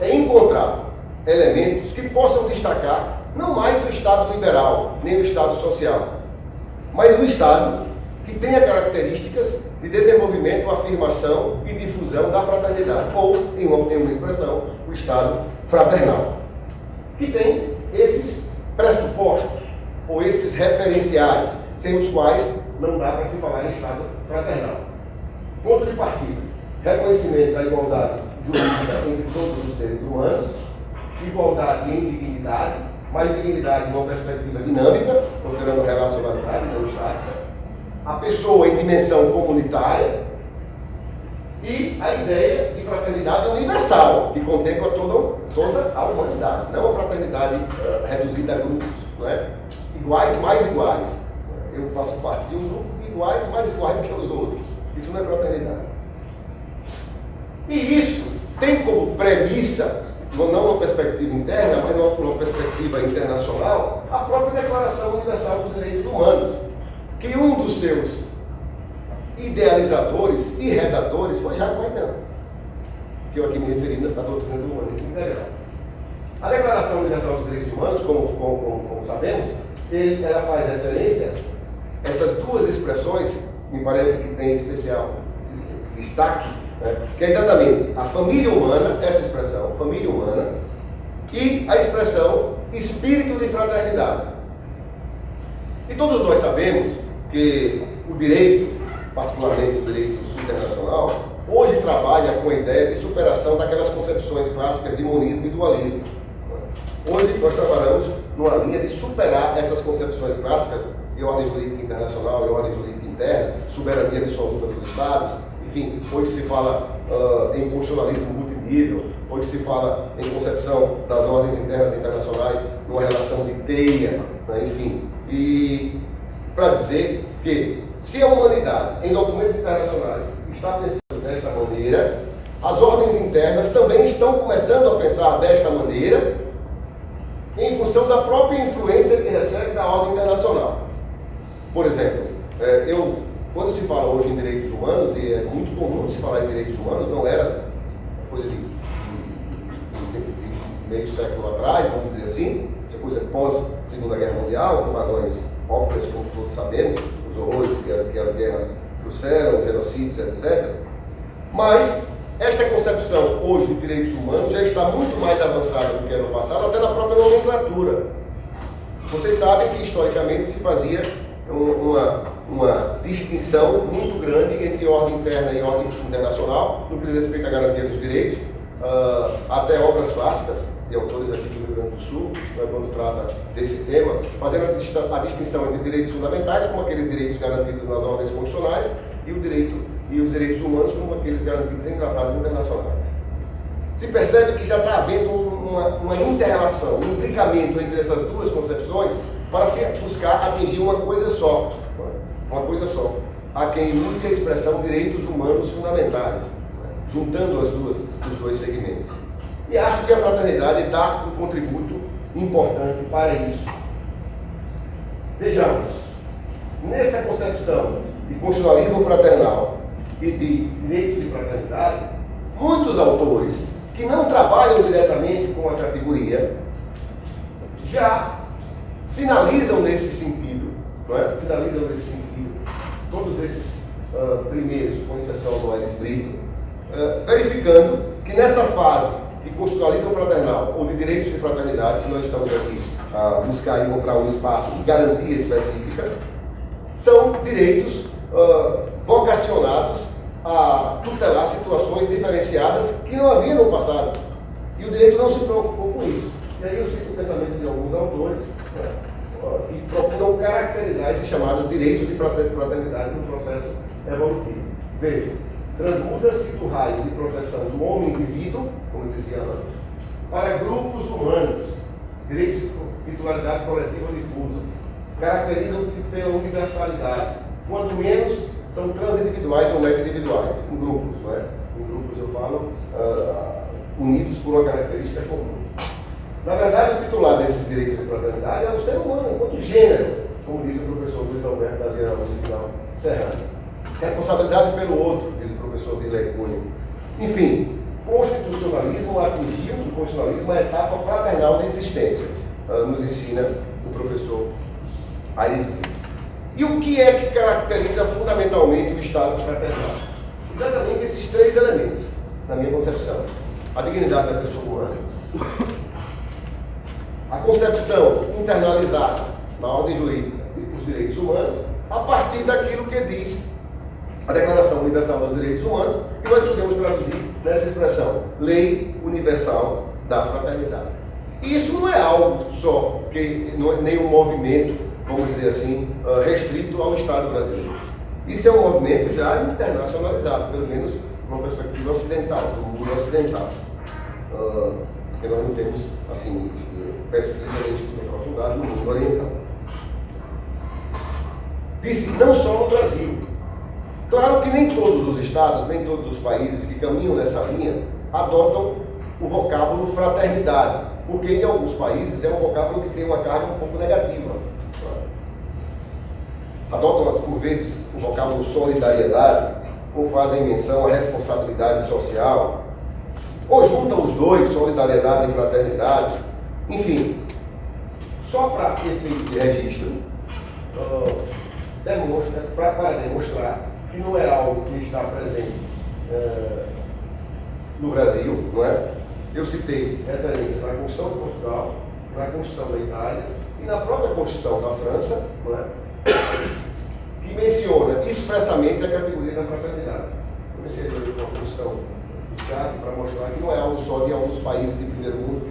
é encontrar elementos que possam destacar não mais o Estado liberal, nem o Estado social, mas o Estado que tenha características de desenvolvimento, afirmação e difusão da fraternidade, ou, em uma expressão, o Estado fraternal, que tem esses pressupostos, ou esses referenciais, sem os quais não dá para se falar em Estado fraternal. Ponto de partida: reconhecimento da igualdade jurídica entre todos os seres humanos, igualdade em dignidade, mas dignidade numa perspectiva dinâmica, considerando relacionalidade, não estática, a pessoa em dimensão comunitária e a ideia de fraternidade universal, que contempla toda a humanidade, não a fraternidade reduzida a grupos, não é? Iguais mais iguais. Eu faço parte de um grupo de iguais mais iguais do que os outros. Isso não é fraternidade. E isso tem como premissa, não uma perspectiva interna, mas uma perspectiva internacional, a própria Declaração Universal dos Direitos Humanos, que um dos seus idealizadores e redatores foi Jacques Maritain, que eu aqui me referi à doutrina do humanismo integral. A Declaração Universal dos Direitos Humanos, como sabemos, ela faz referência a essas duas expressões, me parece que tem especial destaque, né? Que é exatamente a família humana, essa expressão, família humana, e a expressão espírito de fraternidade. E todos nós sabemos que o direito, particularmente o direito internacional, hoje trabalha com a ideia de superação daquelas concepções clássicas de monismo e dualismo. Hoje nós trabalhamos numa linha de superar essas concepções clássicas de ordem jurídica internacional e ordem jurídica interna, soberania absoluta dos Estados, enfim, hoje se fala em constitucionalismo multinível, hoje se fala em concepção das ordens internas e internacionais numa relação de teia, né, enfim. E para dizer que se a humanidade, em documentos internacionais, está pensando desta maneira, as ordens internas também estão começando a pensar desta maneira, em função da própria influência que recebe da ordem internacional. Por exemplo, quando se fala hoje em direitos humanos, e é muito comum se falar em direitos humanos, não era coisa de meio século atrás, vamos dizer assim, essa coisa pós-Segunda Guerra Mundial, com razões óbvias, como todos sabemos, os horrores que as guerras trouxeram, genocídios, etc. Mas esta concepção hoje de direitos humanos já está muito mais avançada do que no passado, até na própria nomenclatura. Vocês sabem que historicamente se fazia uma distinção muito grande entre ordem interna e ordem internacional, no que diz respeito à garantia dos direitos, até obras clássicas de autores aqui do Rio Grande do Sul, né, quando trata desse tema, fazendo a distinção entre direitos fundamentais, como aqueles direitos garantidos nas ordens constitucionais, e os direitos humanos, como aqueles garantidos em tratados internacionais. Se percebe que já está havendo uma inter-relação, um imbricamento entre essas duas concepções para se buscar atingir uma coisa só. Há quem use a expressão direitos humanos fundamentais, juntando os dois segmentos. E acho que a fraternidade dá um contributo importante para isso. Vejamos, nessa concepção de constitucionalismo fraternal e de direito de fraternidade, muitos autores que não trabalham diretamente com a categoria já sinalizam nesse sentido, não é? Sinalizam nesse sentido. Todos esses primeiros, com exceção do Aires Brito, verificando que nessa fase de constitucionalismo fraternal ou de direitos de fraternidade, que nós estamos aqui a buscar encontrar um espaço de garantia específica, são direitos vocacionados a tutelar situações diferenciadas que não havia no passado. E o direito não se preocupou com isso. E aí eu cito o pensamento de alguns autores, né, que procuram caracterizar esses chamados direitos de fraternidade no processo evolutivo. Veja, transmuda-se do raio de proteção do homem indivíduo, como eu dizia antes, para grupos humanos, direitos de titularidade coletiva ou difusa, caracterizam-se pela universalidade, quanto menos são transindividuais ou meta-individuais, em grupos, não é? Em grupos eu falo unidos por uma característica comum. Na verdade, o titular desses direitos de fraternidade é o ser humano, enquanto gênero, como diz o professor Luiz Alberto da Vieira Musical Serrano. Responsabilidade pelo outro, diz o professor Dirley Cunha. Enfim, constitucionalismo atingiu no constitucionalismo a etapa fraternal da existência, nos ensina o professor Aires Brito. E o que é que caracteriza fundamentalmente o Estado fraternal? Exatamente esses três elementos, na minha concepção. A dignidade da pessoa humana, a concepção internalizada na ordem jurídica dos direitos humanos, a partir daquilo que diz a Declaração Universal dos Direitos Humanos, que nós podemos traduzir nessa expressão, Lei Universal da Fraternidade. E isso não é algo só, que não é nenhum movimento, vamos dizer assim, restrito ao Estado brasileiro. Isso é um movimento já internacionalizado, pelo menos numa perspectiva ocidental, do mundo ocidental. Porque nós não temos, assim, pesquisa e estudo aprofundado no mundo oriental. Disse não só no Brasil. Claro que nem todos os estados, nem todos os países que caminham nessa linha adotam o vocábulo fraternidade, porque em alguns países é um vocábulo que tem uma carga um pouco negativa. Adotam, por vezes, o vocábulo solidariedade, ou fazem menção à responsabilidade social, ou juntam os dois, solidariedade e fraternidade. Enfim, só para efeito de registro, para demonstrar que não é algo que está presente no Brasil, não é? Eu citei referências na Constituição de Portugal, na Constituição da Itália e na própria Constituição da França, não é? Que menciona expressamente a categoria da fraternidade. Comecei a ler uma Constituição para mostrar que não é algo só de alguns países de primeiro mundo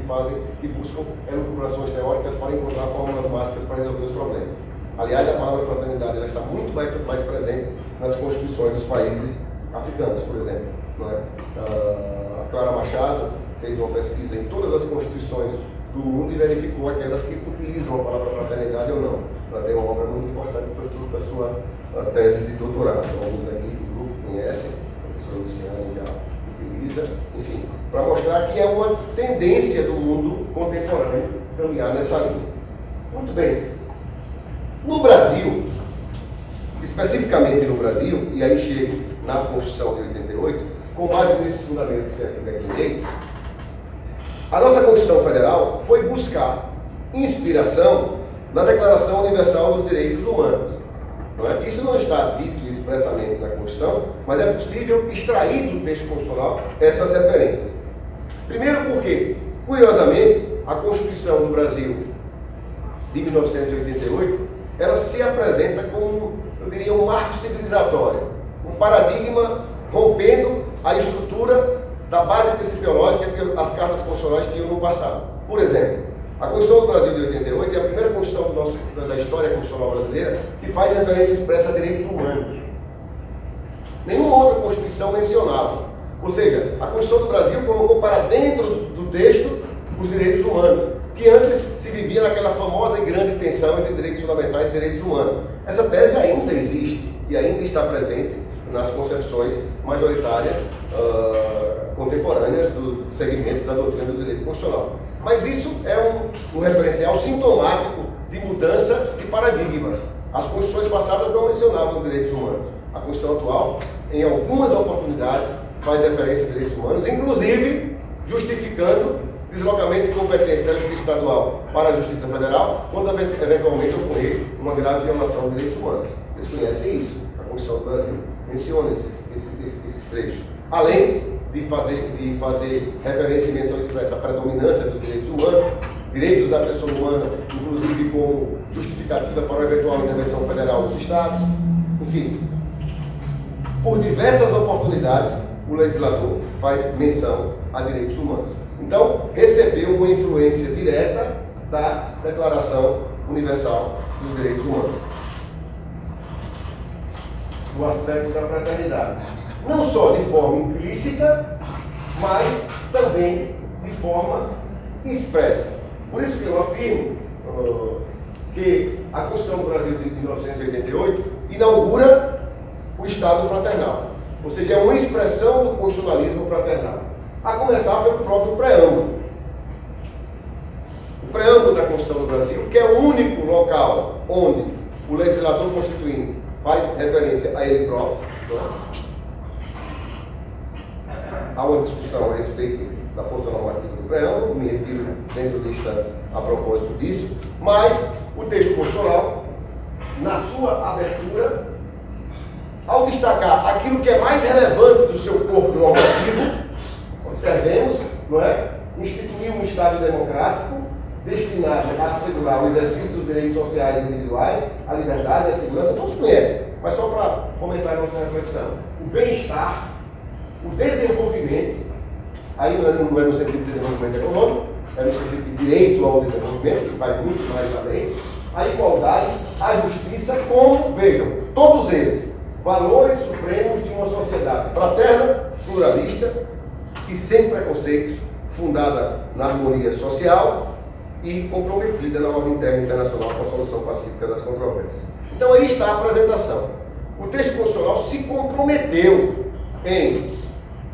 que buscam elucubrações teóricas para encontrar fórmulas mágicas para resolver os problemas. Aliás, a palavra fraternidade ela está muito mais presente nas constituições dos países africanos, por exemplo. Não é? A Clara Machado fez uma pesquisa em todas as constituições do mundo e verificou aquelas que utilizam a palavra fraternidade ou não. Ela tem uma obra muito importante que foi fruto da sua tese de doutorado. Alguns aqui do grupo conhecem, o professor Luciano já utiliza, enfim, para mostrar que é uma tendência do mundo contemporâneo caminhar nessa linha. Muito bem. No Brasil, especificamente no Brasil, e aí chego na Constituição de 88, com base nesses fundamentos que aqui declinei, a nossa Constituição Federal foi buscar inspiração na Declaração Universal dos Direitos Humanos. Não é? Isso não está dito expressamente na Constituição, mas é possível extrair do texto constitucional essas referências. Primeiro porque, curiosamente, a Constituição do Brasil de 1988, ela se apresenta como, eu diria, um marco civilizatório, um paradigma rompendo a estrutura da base principiológica que as cartas constitucionais tinham no passado. Por exemplo, a Constituição do Brasil de 88 é a primeira Constituição da história constitucional brasileira que faz referência expressa a direitos humanos. Nenhuma outra Constituição mencionava. Ou seja, a Constituição do Brasil colocou para dentro do texto os direitos humanos, que antes se vivia naquela famosa e grande tensão entre direitos fundamentais e direitos humanos. Essa tese ainda existe e ainda está presente nas concepções majoritárias contemporâneas do segmento da doutrina do direito constitucional. Mas isso é um referencial sintomático de mudança de paradigmas. As constituições passadas não mencionavam os direitos humanos. A Constituição atual, em algumas oportunidades, faz referência a direitos humanos, inclusive justificando deslocamento de competência da Justiça Estadual para a Justiça Federal, quando eventualmente ocorrer uma grave violação de direitos humanos. Vocês conhecem isso. A Constituição do Brasil menciona esses trechos. Além de fazer referência e menção expressa à predominância dos direitos humanos, direitos da pessoa humana, inclusive como justificativa para a eventual intervenção federal dos Estados. Enfim, por diversas oportunidades, o legislador faz menção a direitos humanos. Então, recebeu uma influência direta da Declaração Universal dos Direitos Humanos. O aspecto da fraternidade. Não só de forma implícita, mas também de forma expressa. Por isso que eu afirmo que a Constituição do Brasil de 1988 inaugura o Estado fraternal. Ou seja, é uma expressão do constitucionalismo fraternal. A começar pelo próprio preâmbulo. O preâmbulo da Constituição do Brasil, que é o único local onde o legislador constituinte faz referência a ele próprio. Há uma discussão a respeito da força normativa do preâmbulo, me refiro dentro de instantes a propósito disso, mas o texto constitucional, na sua abertura, ao destacar aquilo que é mais relevante do seu corpo normativo, observemos, não é? Instituir um Estado democrático destinado a assegurar o exercício dos direitos sociais individuais, a liberdade e a segurança, todos conhecem, mas só para comentar a nossa reflexão. O bem-estar, o desenvolvimento, aí não é no sentido de desenvolvimento econômico, é no sentido de direito ao desenvolvimento, que vai muito mais além, a igualdade, a justiça, como, vejam, todos eles, valores supremos de uma sociedade fraterna, pluralista e sem preconceitos, fundada na harmonia social e comprometida na ordem interna internacional com a solução pacífica das controvérsias. Então aí está a apresentação. o texto constitucional se comprometeu em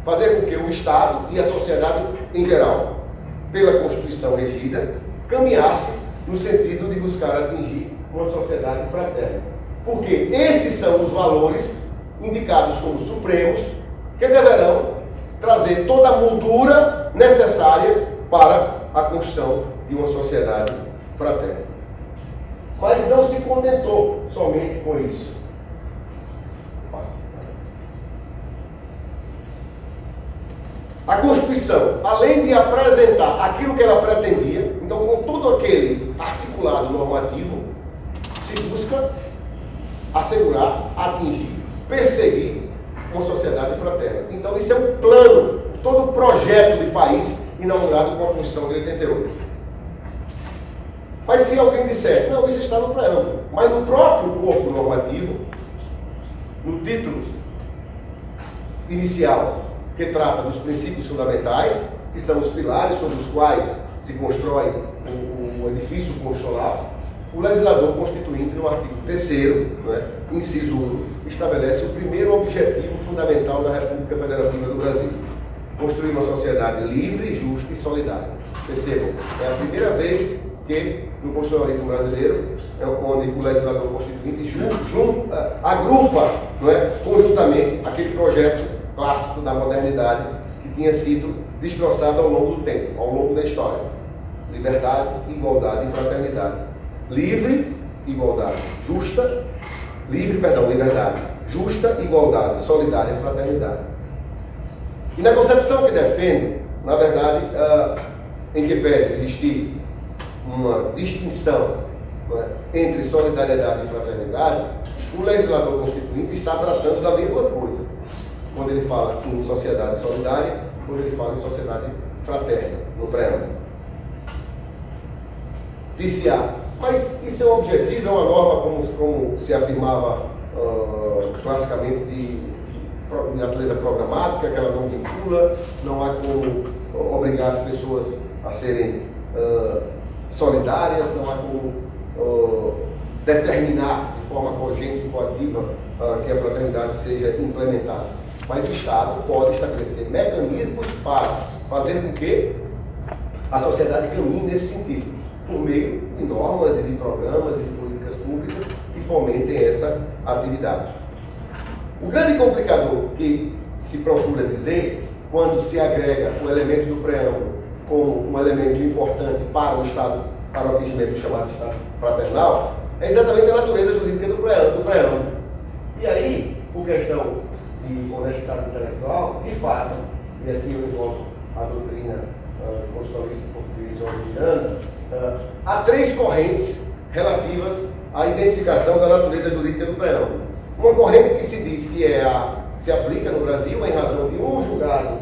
fazer com que o Estado e a sociedade em geral, pela Constituição regida, caminhasse no sentido de buscar atingir uma sociedade fraterna. Porque esses são os valores indicados como supremos que deverão trazer toda a moldura necessária para a construção de uma sociedade fraterna. Mas não se contentou somente com isso. A Constituição, além de apresentar aquilo que ela pretendia, então com todo aquele articulado normativo, se busca assegurar, atingir, perseguir uma sociedade fraterna. Então isso é um plano, todo o projeto de país inaugurado com a Constituição de 88. Mas se alguém disser, não, isso está no preâmbulo, mas no próprio corpo normativo, no título inicial, que trata dos princípios fundamentais, que são os pilares sobre os quais se constrói o edifício constitucional, o legislador constituinte, no artigo 3º, inciso 1, estabelece o primeiro objetivo fundamental da República Federativa do Brasil: construir uma sociedade livre, justa e solidária. Percebam, é a primeira vez que no constitucionalismo brasileiro, onde o legislador constituinte agrupa, conjuntamente aquele projeto clássico da modernidade que tinha sido destroçado ao longo do tempo, ao longo da história. Liberdade, igualdade e fraternidade. Liberdade, justa, igualdade, solidária e fraternidade. E na concepção que defendo, na verdade, em que pese existir uma distinção entre solidariedade e fraternidade, o legislador constituinte está tratando da mesma coisa. Quando ele fala em sociedade solidária, quando ele fala em sociedade fraterna, no preâmbulo. Disse-á, mas isso é um objetivo, é uma norma, como se afirmava classicamente, de natureza programática, que ela não vincula, não há como obrigar as pessoas a serem solidárias, não há como determinar de forma cogente e coativa que a fraternidade seja implementada. Mas o Estado pode estabelecer mecanismos para fazer com que a sociedade caminhe nesse sentido, por meio de normas e de programas e de políticas públicas que fomentem essa atividade. O grande complicador que se procura dizer, quando se agrega o elemento do preâmbulo como um elemento importante para o Estado, para o atingimento do chamado Estado fraternal, é exatamente a natureza jurídica do preâmbulo. E aí, por questão de honestidade intelectual, de fato, e aqui eu invoco a doutrina constitucionalista portuguesa Jorge, há três correntes relativas à identificação da natureza jurídica do preâmbulo. Uma corrente que se diz que se aplica no Brasil em razão de um julgado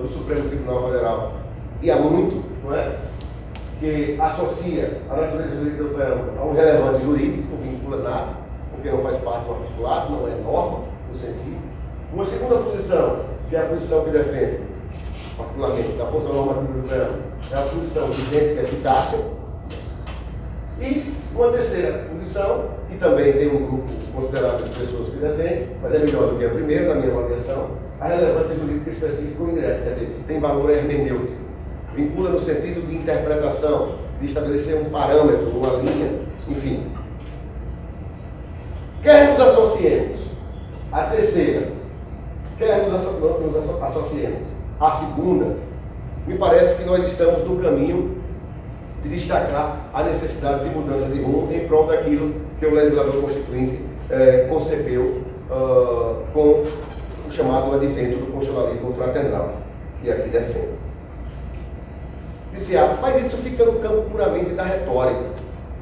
do Supremo Tribunal Federal de há muito, que associa a natureza jurídica do preâmbulo a um relevante jurídico, não vincula nada, porque não faz parte do articulado, não é norma no sentido. Uma segunda posição, que é a posição que defende, particularmente, da função normativa do preâmbulo, é a posição de idêntica eficácia. E uma terceira posição, que também tem um grupo considerável de pessoas que defendem, mas é melhor do que a primeira, na minha avaliação, a relevância jurídica específica ou indireta, quer dizer, tem valor hermenêutico, vincula no sentido de interpretação, de estabelecer um parâmetro, uma linha, enfim. Quer nos associemos à terceira, quer nos associemos à segunda, me parece que nós estamos no caminho de destacar a necessidade de mudança de rumo em prol daquilo que o legislador constituinte concebeu com o chamado advento do constitucionalismo fraternal, que aqui defende. Disse, mas isso fica no campo puramente da retórica,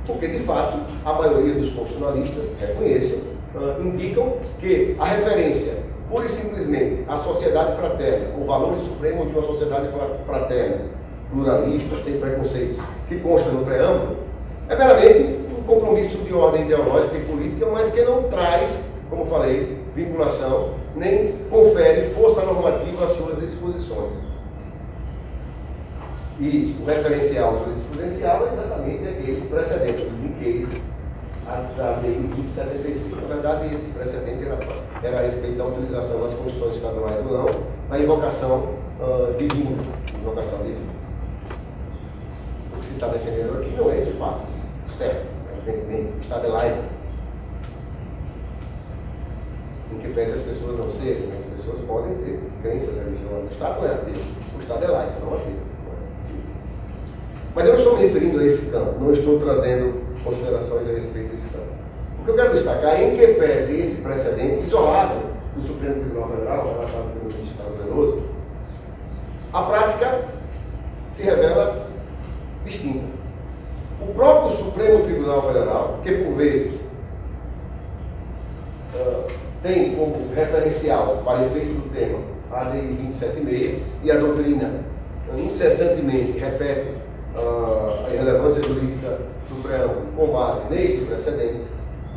porque de fato a maioria dos constitucionalistas, reconheço, indicam que a referência pura e simplesmente à sociedade fraterna, o valor supremo de uma sociedade fraterna, pluralista, sem preconceitos, que consta no preâmbulo, é meramente um compromisso de ordem ideológica e política, mas que não traz, como falei, vinculação, nem confere força normativa às suas disposições. E o referencial jurisprudencial é exatamente aquele precedente, do case da Lei 2075. Na verdade, esse precedente era a respeito da utilização das constituições estaduais ou não, na invocação divina. O que se está defendendo aqui não é esse fato, certo? Evidentemente, o Estado é laico. Em que pese as pessoas não serem, as pessoas podem ter crenças religiosas. O Estado não é ateu, o Estado é laico, não é ateu. Enfim. Mas eu não estou me referindo a esse campo, não estou trazendo considerações a respeito desse campo. O que eu quero destacar é em que pese esse precedente isolado do Supremo Tribunal Federal, relatado pelo ministro Carlos Veloso, a prática se revela distinta. O próprio Supremo Tribunal Federal, que por vezes tem como referencial para efeito do tema a Lei 276 e a doutrina incessantemente repete a irrelevância jurídica do preâmbulo com base neste precedente,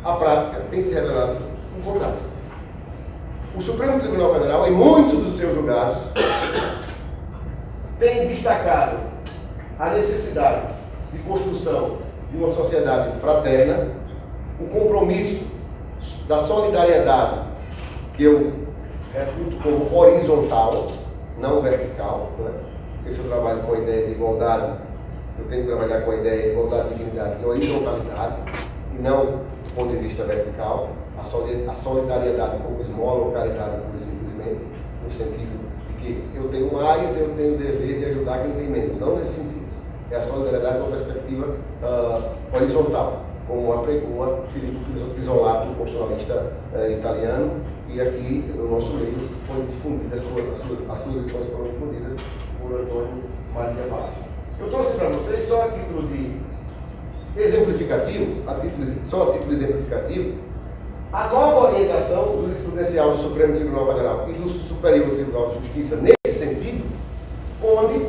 a prática tem se revelado o contrário. O Supremo Tribunal Federal, em muitos dos seus julgados, tem destacado a necessidade de construção de uma sociedade fraterna, o compromisso da solidariedade, que eu reputo como horizontal, não vertical, né? Porque se eu trabalho com a ideia de igualdade, eu tenho que trabalhar com a ideia de igualdade, dignidade e horizontalidade, e não do ponto de vista vertical, a solidariedade como esmola ou caridade, pura e simplesmente, no sentido de que eu tenho mais, eu tenho o dever de ajudar quem tem menos, não nesse sentido. É a solidariedade com uma perspectiva horizontal, como apregou Filippo Pisolato, um constitucionalista italiano, e aqui no nosso livro foi difundida, as suas lições foram difundidas por Antônio Maria Barros. Eu trouxe para vocês só a título de exemplificativo, a título exemplificativo, a nova orientação jurisprudencial do Supremo Tribunal Federal e do Superior Tribunal de Justiça nesse sentido, onde,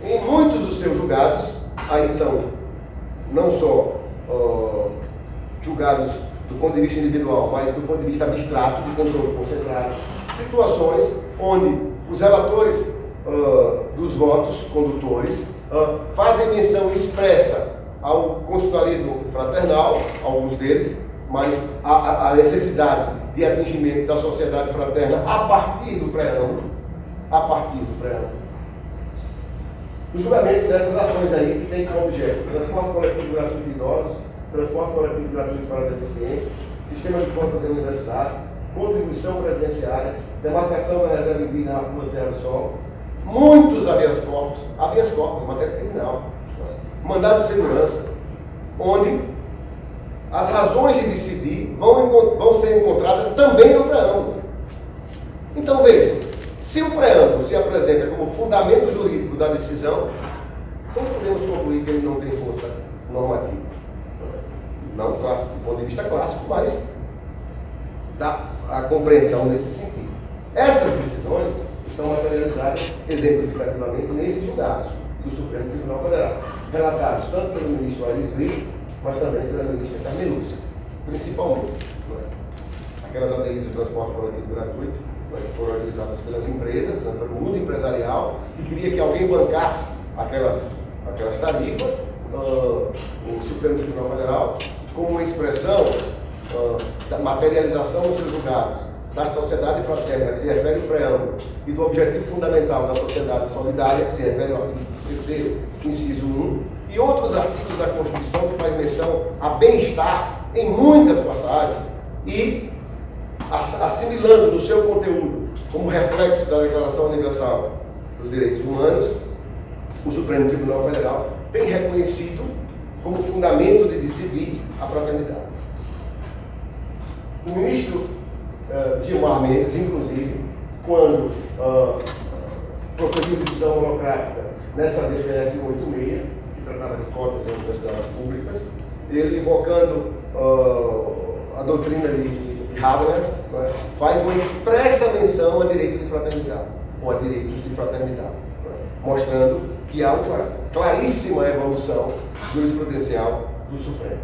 em muitos dos seus julgados, aí são não só julgados do ponto de vista individual, mas do ponto de vista abstrato, de controle concentrado, situações onde os relatores dos votos condutores fazem menção expressa ao constitucionalismo fraternal, alguns deles, mas a necessidade de atingimento da sociedade fraterna a partir do preâmbulo. O julgamento dessas ações aí, que tem como objeto transporte coletivo gratuito de idosos, transporte coletivo gratuito para deficientes, sistema de cotas em universidade, contribuição previdenciária, demarcação da reserva indígena na rua Serra do Sol, muitos habeas corpus, matéria criminal, mandado de segurança, onde as razões de decidir vão ser encontradas também no preâmbulo. Então veja, se o preâmbulo se apresenta como fundamento jurídico da decisão, como podemos concluir que ele não tem força normativa? Não clássico, do ponto de vista clássico, mas dá a compreensão nesse sentido. Essas decisões estão materializadas exemplificativamente nesses julgados do Supremo Tribunal Federal, relatados tanto pelo ministro Aires Brito, mas também pela ministra Carmen Lúcia, principalmente. Aquelas ADIs do transporte coletivo gratuito, que foram utilizadas pelas empresas, pelo mundo empresarial, que queria que alguém bancasse aquelas tarifas, o Supremo Tribunal Federal, como uma expressão da materialização dos seus julgados, da sociedade fraterna, que se refere ao preâmbulo, e do objetivo fundamental da sociedade solidária, que se refere ao artigo 3º, inciso 1, e outros artigos da Constituição que faz menção a bem-estar em muitas passagens, e assimilando no seu conteúdo, como reflexo da Declaração Universal dos Direitos Humanos, o Supremo Tribunal Federal tem reconhecido como fundamento de decidir a fraternidade. O ministro Gilmar Mendes, inclusive, quando proferiu decisão monocrática nessa DPF 86, que tratava de cotas em universidades públicas, ele, invocando a doutrina de Habermas, faz uma expressa menção a direito de fraternidade, ou a direitos de fraternidade, mostrando que há uma claríssima evolução jurisprudencial do Supremo.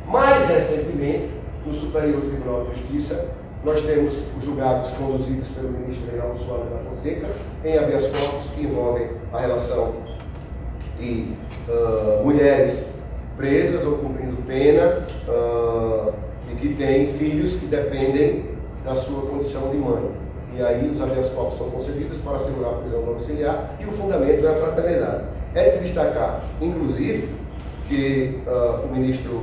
Mais recentemente, no Superior Tribunal de Justiça, nós temos os julgados conduzidos pelo ministro Reinaldo Soares da Fonseca em habeas corpus que envolvem a relação de mulheres presas ou cumprindo pena que têm filhos que dependem da sua condição de mãe. E aí os habeas corpus são concebidos para assegurar a prisão domiciliar e o fundamento é a fraternidade. É de se destacar, inclusive, que o ministro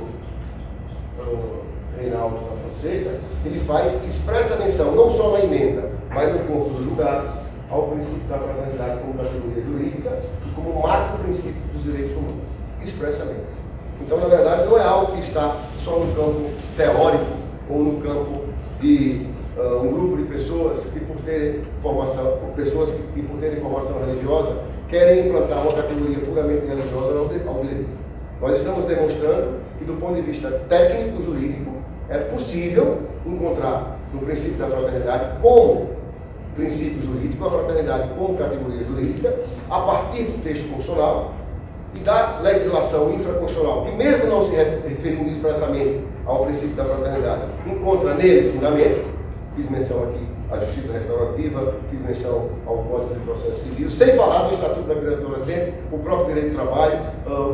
Reinaldo da Fonseca, ele faz expressa menção, não só na emenda, mas no corpo dos julgados, ao princípio da fraternidade como categoria jurídica e como macro princípio dos direitos humanos, expressamente. Então, na verdade, não é algo que está só no campo teórico ou no campo de um grupo de pessoas que por terem formação religiosa querem implantar uma categoria puramente religiosa ao direito. Nós estamos demonstrando que, do ponto de vista técnico-jurídico, é possível encontrar no princípio da fraternidade como princípio jurídico, a fraternidade como categoria jurídica, a partir do texto constitucional e da legislação infraconstitucional, que mesmo não se referindo expressamente ao princípio da fraternidade, encontra nele fundamento. Fiz menção aqui à justiça restaurativa, fiz menção ao Código de Processo Civil, sem falar do Estatuto da Criança e do Adolescente, o próprio direito do trabalho, o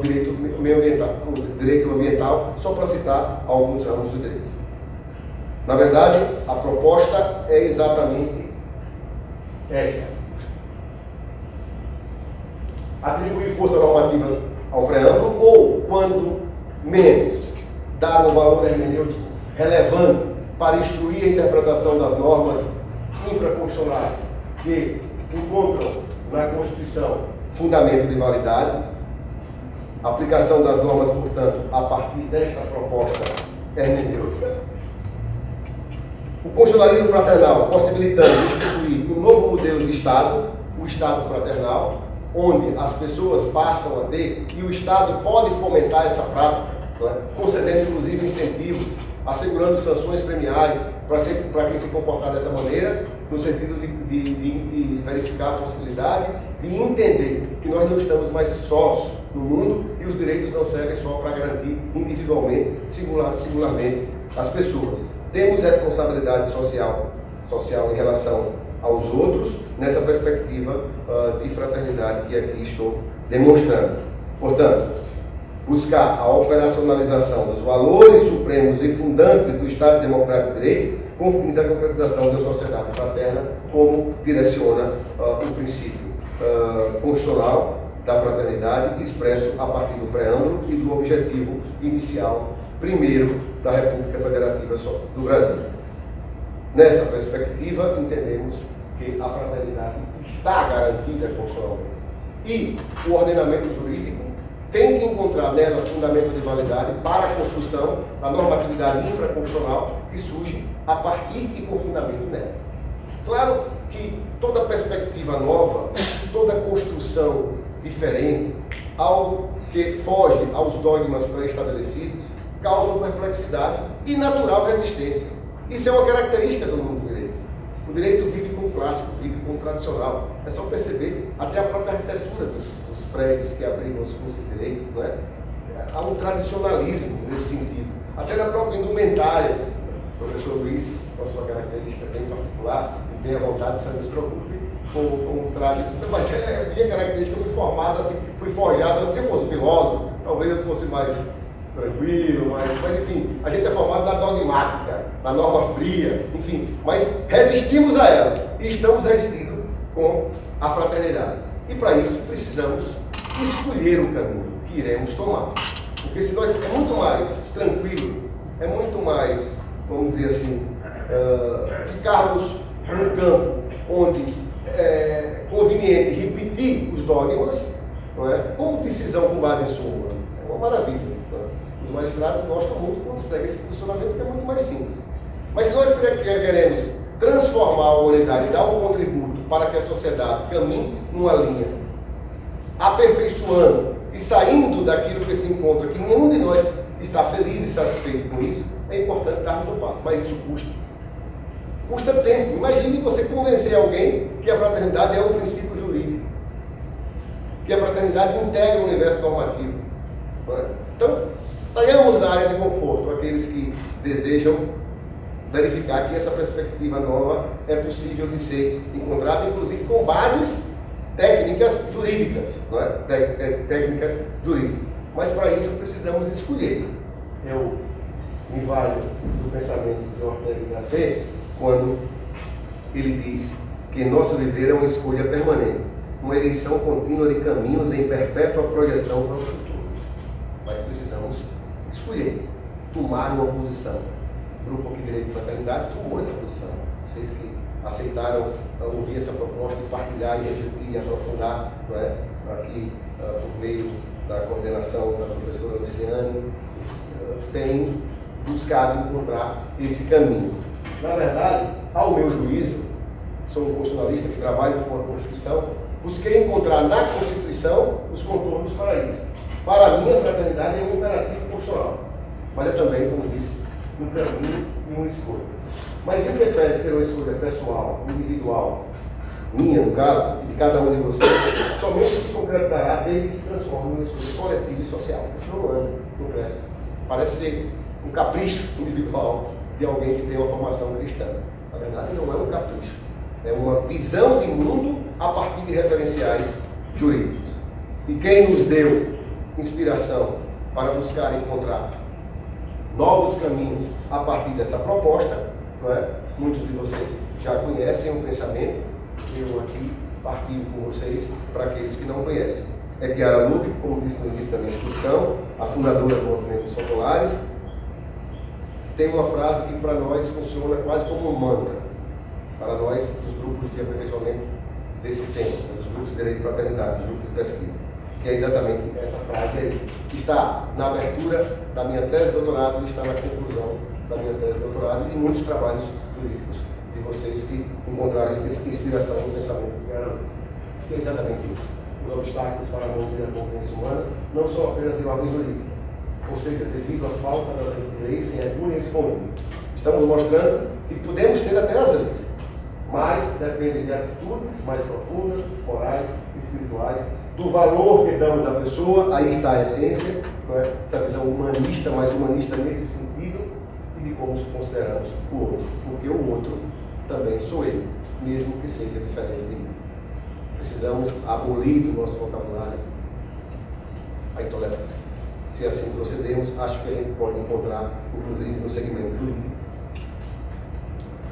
direito ambiental, só para citar alguns ramos do direito. Na verdade, a proposta é exatamente esta: atribuir força normativa ao preâmbulo ou, quando menos, dar um valor hermenêutico relevante para instruir a interpretação das normas infraconstitucionais que encontram na Constituição fundamento de validade, aplicação das normas, portanto, a partir desta proposta hermenêutica, o constitucionalismo fraternal possibilitando instituir um novo modelo de Estado, o Estado fraternal, onde as pessoas passam a ter, e o Estado pode fomentar essa prática, concedendo inclusive incentivos, assegurando sanções premiais para quem se comportar dessa maneira, no sentido de verificar a possibilidade de entender que nós não estamos mais sós no mundo e os direitos não servem só para garantir individualmente, singularmente, as pessoas. Temos responsabilidade social em relação aos outros, nessa perspectiva de fraternidade que aqui estou demonstrando. Portanto, buscar a operacionalização dos valores supremos e fundantes do Estado Democrático de Direito, com fins da concretização de uma sociedade fraterna, como direciona o princípio constitucional da fraternidade, expresso a partir do preâmbulo e do objetivo inicial, primeiro, da República Federativa do Brasil. Nessa perspectiva, entendemos que a fraternidade está garantida constitucionalmente. E o ordenamento jurídico tem que encontrar nela fundamento de validade para a construção da normatividade infraconstitucional que surge a partir e com fundamento nela. Claro que toda perspectiva nova, toda construção diferente, algo que foge aos dogmas pré-estabelecidos, causa perplexidade e natural resistência. Isso é uma característica do mundo do direito. O direito vive com o clássico, vive com o tradicional. É só perceber até a própria arquitetura dos prédios que abrigam os cursos de direito, não é? Há um tradicionalismo nesse sentido. Até na própria indumentária, o professor Luiz, com a sua característica bem particular, e bem à vontade, você não se preocupe com o traje. Mas é a minha característica, eu fui formada assim, fui forjada, se eu fosse filósofo, talvez eu fosse mais tranquilo, mas enfim, a gente é formado na dogmática, na norma fria, enfim, mas resistimos a ela e estamos resistindo com a fraternidade. E para isso precisamos escolher o caminho que iremos tomar. Porque se nós é muito mais tranquilo, é muito mais, vamos dizer assim, ficarmos num campo onde é conveniente repetir os dogmas, não é? Como decisão com base em súmula. É uma maravilha. Os magistrados gostam muito quando segue esse funcionamento, que é muito mais simples. Mas se nós queremos transformar a humanidade e dar um contributo para que a sociedade caminhe numa linha, aperfeiçoando e saindo daquilo que se encontra, que nenhum de nós está feliz e satisfeito com isso, é importante darmos um passo. Mas isso custa. Custa tempo. Imagine você convencer alguém que a fraternidade é um princípio jurídico, que a fraternidade integra o universo normativo. Então, saiamos da área de conforto, aqueles que desejam verificar que essa perspectiva nova é possível de ser encontrada, inclusive com bases técnicas jurídicas, não é? Técnicas jurídicas. Mas para isso precisamos escolher. Eu me valho do pensamento de Ortega y Gasset quando ele diz que nosso viver é uma escolha permanente, uma eleição contínua de caminhos em perpétua projeção para o futuro. Mas precisamos escolher, tomar uma posição. O Grupo Aqui Direito e Fraternidade tomou essa posição. Vocês que aceitaram ouvir essa proposta e partilhar e refletir e aprofundar, não é? Aqui por meio da coordenação da professora Luciane, tem buscado encontrar esse caminho. Na verdade, ao meu juízo, sou um constitucionalista que trabalha com a Constituição, busquei encontrar na Constituição os contornos para isso. Para mim, a fraternidade é um imperativo constitucional, mas é também, como disse, um caminho e uma escolha. Mas independente de ser uma escolha pessoal, individual, minha no caso, e de cada um de vocês, somente se concretizará desde que se transforme numa escolha coletiva e social. Porque senão não anda, não cresce. Parece ser um capricho individual de alguém que tem uma formação cristã. Na verdade, não é um capricho. É uma visão de mundo a partir de referenciais jurídicos. E quem nos deu inspiração para buscar encontrar novos caminhos a partir dessa proposta, não é? Muitos de vocês já conhecem o pensamento, eu aqui partilho com vocês para aqueles que não conhecem. É Chiara Lubich, como disse no início da minha instrução, a fundadora do Movimento dos Populares, tem uma frase que para nós funciona quase como um mantra, para nós dos grupos de aperfeiçoamento desse tema, dos grupos de direito e fraternidade, dos grupos de pesquisa, que é exatamente essa frase aí, que está na abertura da minha tese de doutorado e está na conclusão da minha tese de doutorado e de muitos trabalhos jurídicos de vocês que encontraram inspiração no pensamento de Chiara Lubich. Que é exatamente isso. Os obstáculos para a harmonia da convivência humana não são apenas em ordem jurídica, ou seja, devido à falta das leis que regulem esse convívio. Estamos mostrando que podemos ter até as leis, mas depende de atitudes mais profundas, morais, espirituais, do valor que damos à pessoa, aí está a essência, não é? Essa visão humanista, mais humanista nesse sentido, e de como consideramos o outro, porque o outro também sou eu, mesmo que seja diferente de mim. Precisamos abolir do nosso vocabulário a intolerância. Se assim procedermos, acho que a gente pode encontrar, inclusive no segmento jurídico,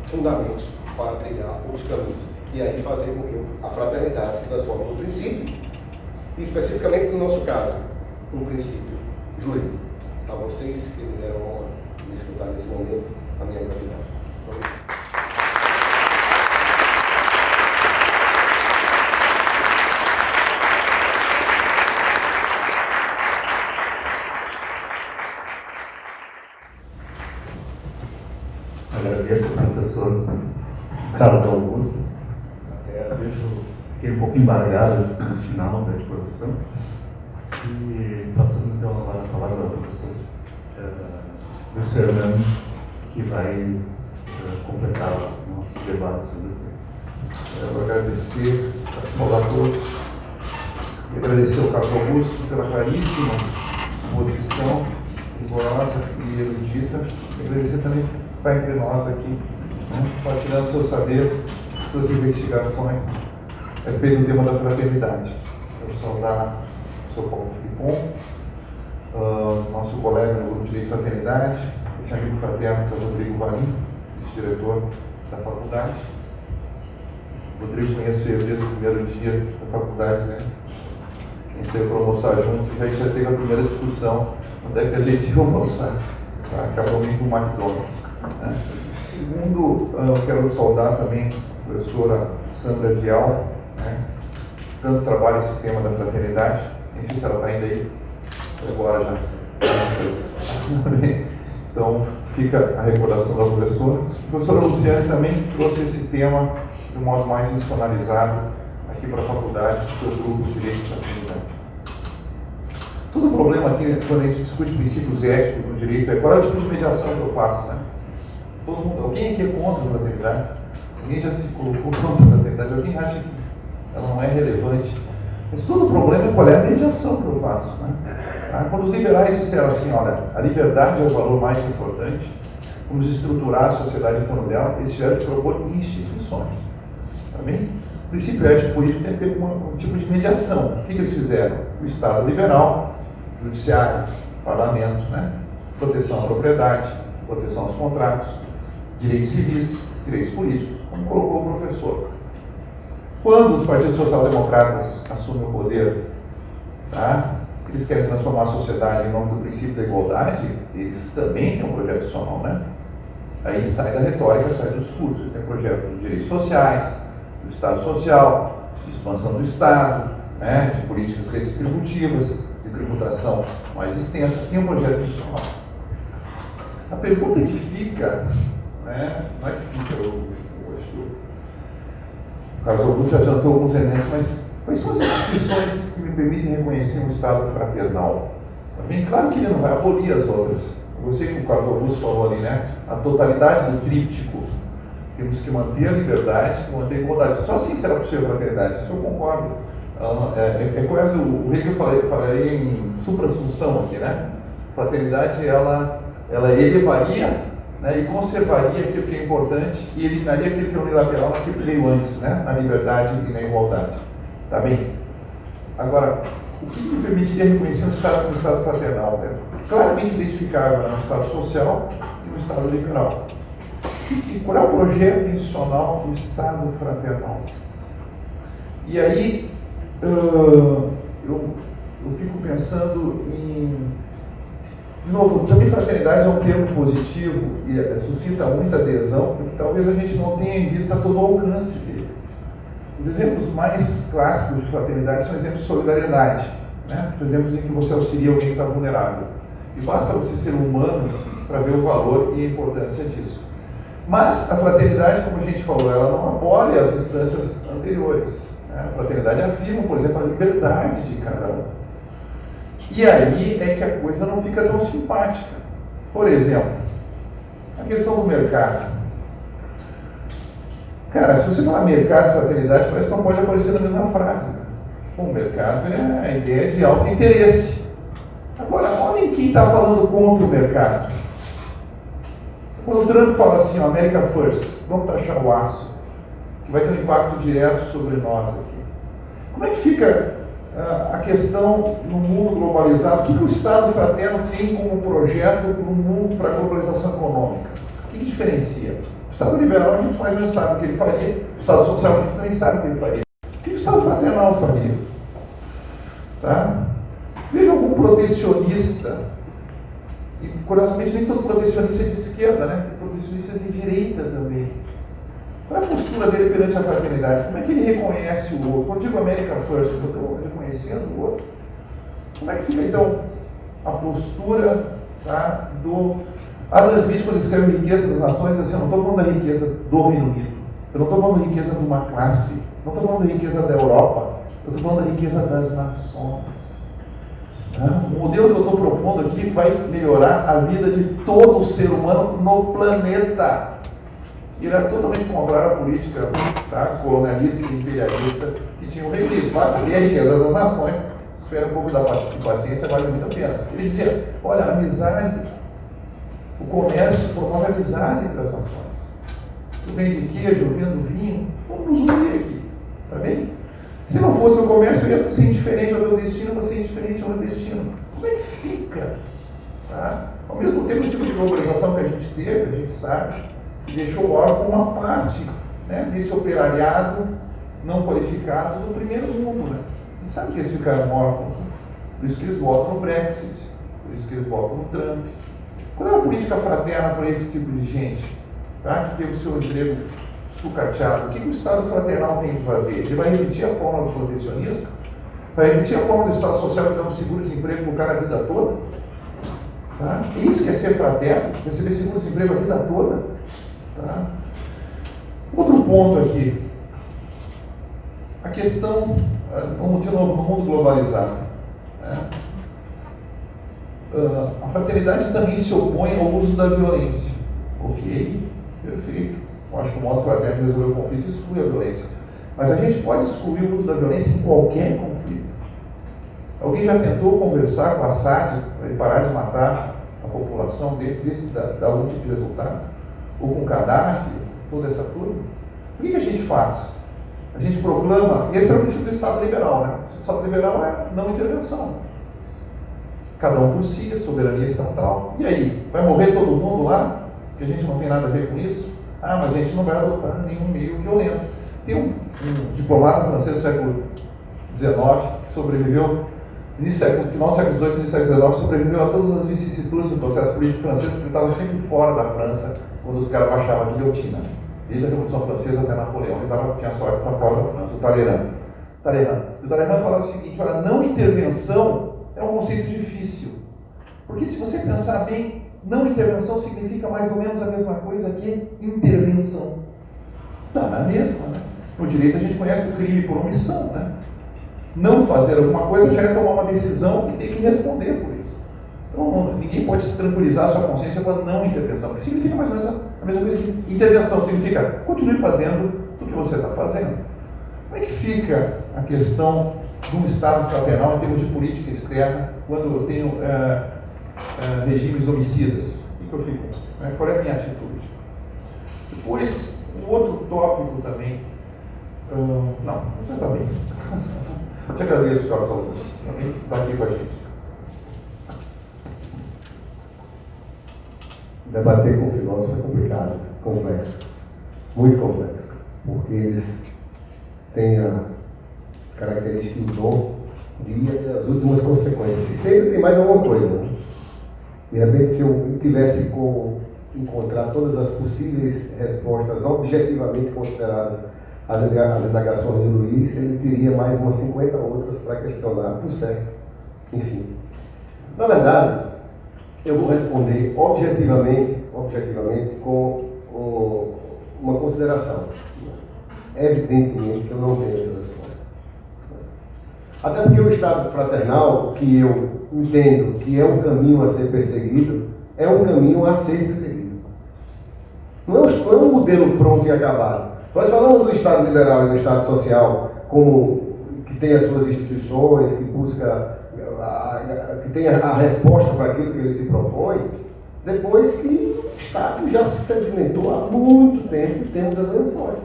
fundamentos para trilhar os caminhos e aí fazer com que a fraternidade se transforme num princípio, e especificamente no nosso caso, um princípio jurídico. A vocês que me deram a honra de me escutar nesse momento, a minha gratidão. Agradeço ao professor Carlos Augusto. Até fiquei um pouco embargado no final da exposição. E passando então agora a palavra ao professor Luiz Fernando, que vai completar os nossos debates sobre o tema. Eu vou agradecer a todos e agradecer ao Carlos Augusto pela caríssima exposição, rigorosa e erudita. E agradecer também por estar entre nós aqui, né, partilhando seu saber, suas investigações a respeito do tema da fraternidade. Eu vou saudar o Sr. Paulo Filipon, nosso colega no Grupo de Direito e Fraternidade, esse amigo fraterno que é o Rodrigo Valim, vice-diretor da faculdade. O Rodrigo conheço eu desde o primeiro dia da faculdade, né? A gente saiu para almoçar junto e a gente já teve a primeira discussão onde é que a gente ia almoçar. Tá? Acabou indo para o McDonald's. Né? Segundo, eu quero saudar também a professora Sandra Vial, né? Tanto trabalha esse tema da fraternidade. Nem sei se ela está ainda aí, agora já. Então, fica a recordação da professora. A professora Luciane também trouxe esse tema de um modo mais institucionalizado aqui para a faculdade, do seu grupo de Direito e Fraternidade. Todo o problema aqui, quando a gente discute princípios éticos no direito, é qual é o tipo de mediação que eu faço, né? Todo mundo, alguém aqui é contra a fraternidade? Alguém já se colocou contra a fraternidade? Alguém acha que ela não é relevante? Mas todo o problema é qual é a mediação que eu faço, né? Quando os liberais disseram assim, olha, a liberdade é o valor mais importante, vamos estruturar a sociedade em torno dela, eles tiveram que propor instituições. Também, o princípio ético político tem que ter um tipo de mediação. O que eles fizeram? O Estado liberal, judiciário, parlamento, né? Proteção à propriedade, proteção aos contratos, direitos civis, direitos políticos, como colocou o professor. Quando os partidos social-democratas assumem o poder, tá? Eles querem transformar a sociedade em nome do princípio da igualdade, eles também têm um projeto institucional, né? Aí sai da retórica, sai dos discursos. Eles têm projeto dos direitos sociais, do Estado Social, de expansão do Estado, né? De políticas redistributivas, de tributação mais extensa, tem um projeto institucional. A pergunta que fica, né? Não é que fica, eu acho que o Carlos Augusto já adiantou alguns elementos, mas quais são as instituições que me permitem reconhecer um Estado fraternal? Bem claro que ele não vai abolir as outras. Eu gostei que o Carlos Augusto falou ali, né? A totalidade do tríptico. Temos que manter a liberdade e manter a igualdade. Só assim será possível a fraternidade. Isso eu concordo. É quase o Hegel falaria em supra-assunção aqui, né? Fraternidade, ela elevaria, né, e conservaria aquilo que é importante e eliminaria aquilo que é unilateral naquilo que veio antes, né? Na liberdade e na igualdade. Tá bem? Agora, o que me permitiria reconhecer um Estado como um Estado fraternal? Né? Claramente identificável, né? Um Estado social e um Estado liberal. Qual é o projeto institucional do Estado fraternal? E aí, eu fico pensando em... De novo, também fraternidade é um termo positivo e suscita muita adesão, porque talvez a gente não tenha em vista todo o alcance dele. Os exemplos mais clássicos de fraternidade são exemplos de solidariedade, né? São exemplos em que você auxilia alguém que está vulnerável. E basta você ser humano para ver o valor e a importância disso. Mas a fraternidade, como a gente falou, ela não abole as instâncias anteriores. Né? A fraternidade afirma, por exemplo, a liberdade de cada um. E aí é que a coisa não fica tão simpática. Por exemplo, a questão do mercado. Cara, se você falar mercado e fraternidade, parece que não pode aparecer na mesma frase. O mercado é a ideia de alto interesse. Agora, olhem quem está falando contra o mercado. Quando o Trump fala assim, America First, vamos taxar o aço, que vai ter um impacto direto sobre nós aqui. Como é que fica a questão no mundo globalizado? O que o Estado fraterno tem como projeto no mundo para a globalização econômica? O que diferencia? O Estado liberal a gente mais ou menos sabe o que ele faria, o Estado social a gente também sabe o que ele faria. O que o Estado fraternal faria? Tá? Veja algum protecionista. E, curiosamente, nem todo protecionista é de esquerda, né? Tem protecionistas de direita também. Qual é a postura dele perante a fraternidade? Como é que ele reconhece o outro? Quando eu digo America First, eu estou reconhecendo o outro. Como é que fica, então, a postura, tá, do Adam Smith, quando escreve Riqueza das Nações, assim, eu não estou falando da riqueza do Reino Unido, eu não estou falando da riqueza de uma classe, não estou falando da riqueza da Europa, eu estou falando da riqueza das nações. O modelo que eu estou propondo aqui vai melhorar a vida de todo o ser humano no planeta. E ele é totalmente contrário à política, tá, colonialista e imperialista que tinha o Reino Unido. Basta ver a riqueza das nações, se tiver um pouco de paciência, vale muito a pena. Ele dizia, olha, a amizade, o comércio promove a amizade entre as nações. Tu vende queijo, eu vendo vinho, vamos nos unir aqui, tá bem? Se não fosse o comércio, eu ia ser indiferente ao meu destino, você ser indiferente ao meu destino. Como é que fica? Tá? Ao mesmo tempo, o tipo de globalização que a gente teve, a gente sabe, que deixou órfão uma parte, né, desse operariado não qualificado do primeiro mundo. Né? A gente sabe que eles ficaram órfãos. Por isso que eles votam no Brexit, por isso que eles votam no Trump. Qual é a política fraterna para esse tipo de gente? Tá? Que teve o seu emprego sucateado. O que o Estado fraternal tem que fazer? Ele vai repetir a forma do protecionismo? Vai repetir a forma do Estado social que dá um seguro-desemprego para o cara a vida toda? Tá? Isso que é ser fraterno, receber seguro-desemprego a vida toda? Tá? Outro ponto aqui. A questão, de novo, no mundo globalizado. Né? A fraternidade também se opõe ao uso da violência. Ok, perfeito. Eu acho que o modo fraterno de resolver o conflito exclui a violência. Mas a gente pode excluir o uso da violência em qualquer conflito. Alguém já tentou conversar com Assad para ele parar de matar a população dele, dar algum tipo de resultado? Ou com Gaddafi, toda essa turma? O que a gente faz? A gente proclama, esse é o princípio do Estado liberal, né? O Estado liberal é não intervenção. cada um por si, a soberania estatal. E aí, vai morrer todo mundo lá? Que a gente não tem nada a ver com isso? Ah, mas a gente não vai adotar nenhum meio violento. Tem um diplomata francês do século XIX que sobreviveu, final do século XVIII, início do século XIX, sobreviveu a todas as vicissitudes do processo político francês, porque ele estava sempre fora da França quando os caras baixavam a guilhotina. Desde a Revolução Francesa até Napoleão. Ele tinha sorte de estar fora da França, o Talleyrand. O Talleyrand falava o seguinte: olha, não intervenção é um conceito difícil. Porque se você pensar bem, não intervenção significa mais ou menos a mesma coisa que intervenção. Dá na mesma, né? No direito a gente conhece o crime por omissão, né? Não fazer alguma coisa já é tomar uma decisão e ter que responder por isso. Então, ninguém pode se tranquilizar a sua consciência com a não intervenção, que significa mais ou menos a mesma coisa que intervenção, significa continue fazendo o que você está fazendo. Como é que fica a questão de um Estado fraternal em termos de política externa, quando eu tenho regimes homicidas? O que eu fico? Qual é a minha atitude? Depois, um outro tópico também. Não, você está bem. Te agradeço, Carlos Augusto, por estar aqui com a gente. Debater com filósofo é complicado, complexo, muito complexo, porque eles têm a característica do dom de ir até as últimas consequências. E sempre tem mais alguma coisa, né? De repente, se eu tivesse como encontrar todas as possíveis respostas objetivamente consideradas as indagações de Luiz, ele teria mais umas 50 outras para questionar, tudo certo. Enfim. Na verdade, eu vou responder objetivamente com uma consideração. Evidentemente que eu não tenho essas respostas. Até porque o Estado fraternal, que eu entendo que é um caminho a ser perseguido, é um caminho a ser perseguido. Não é um modelo pronto e acabado. Nós falamos do Estado liberal e do Estado social como que tem as suas instituições, que busca, que tem a resposta para aquilo que ele se propõe, depois que o Estado já se sedimentou há muito tempo e temos as respostas.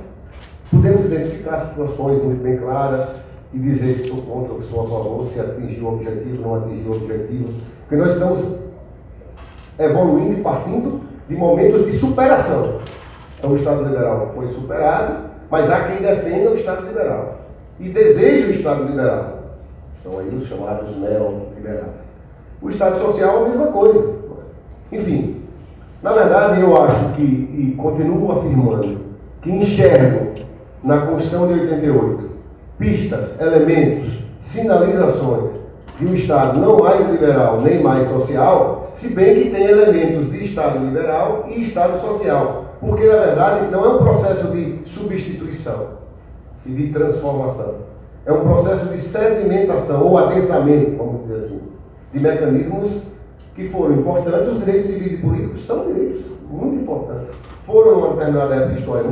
Podemos identificar situações muito bem claras e dizer que sou contra ou que sou a favor, se atingiu o objetivo, não atingiu o objetivo, porque nós estamos evoluindo e partindo de momentos de superação. Então o Estado liberal foi superado, mas há quem defenda o Estado liberal e deseja o Estado liberal. Estão aí os chamados neoliberais. O Estado social é a mesma coisa. Enfim, na verdade eu acho que, e continuo afirmando, que enxergo na Constituição de 88 pistas, elementos, sinalizações de um Estado não mais liberal nem mais social, se bem que tem elementos de Estado liberal e Estado social. Porque, na verdade, não é um processo de substituição e de transformação. É um processo de sedimentação ou adensamento, vamos dizer assim, de mecanismos que foram importantes. Os direitos civis e políticos são direitos muito importantes. Foram, numa determinada época histórica,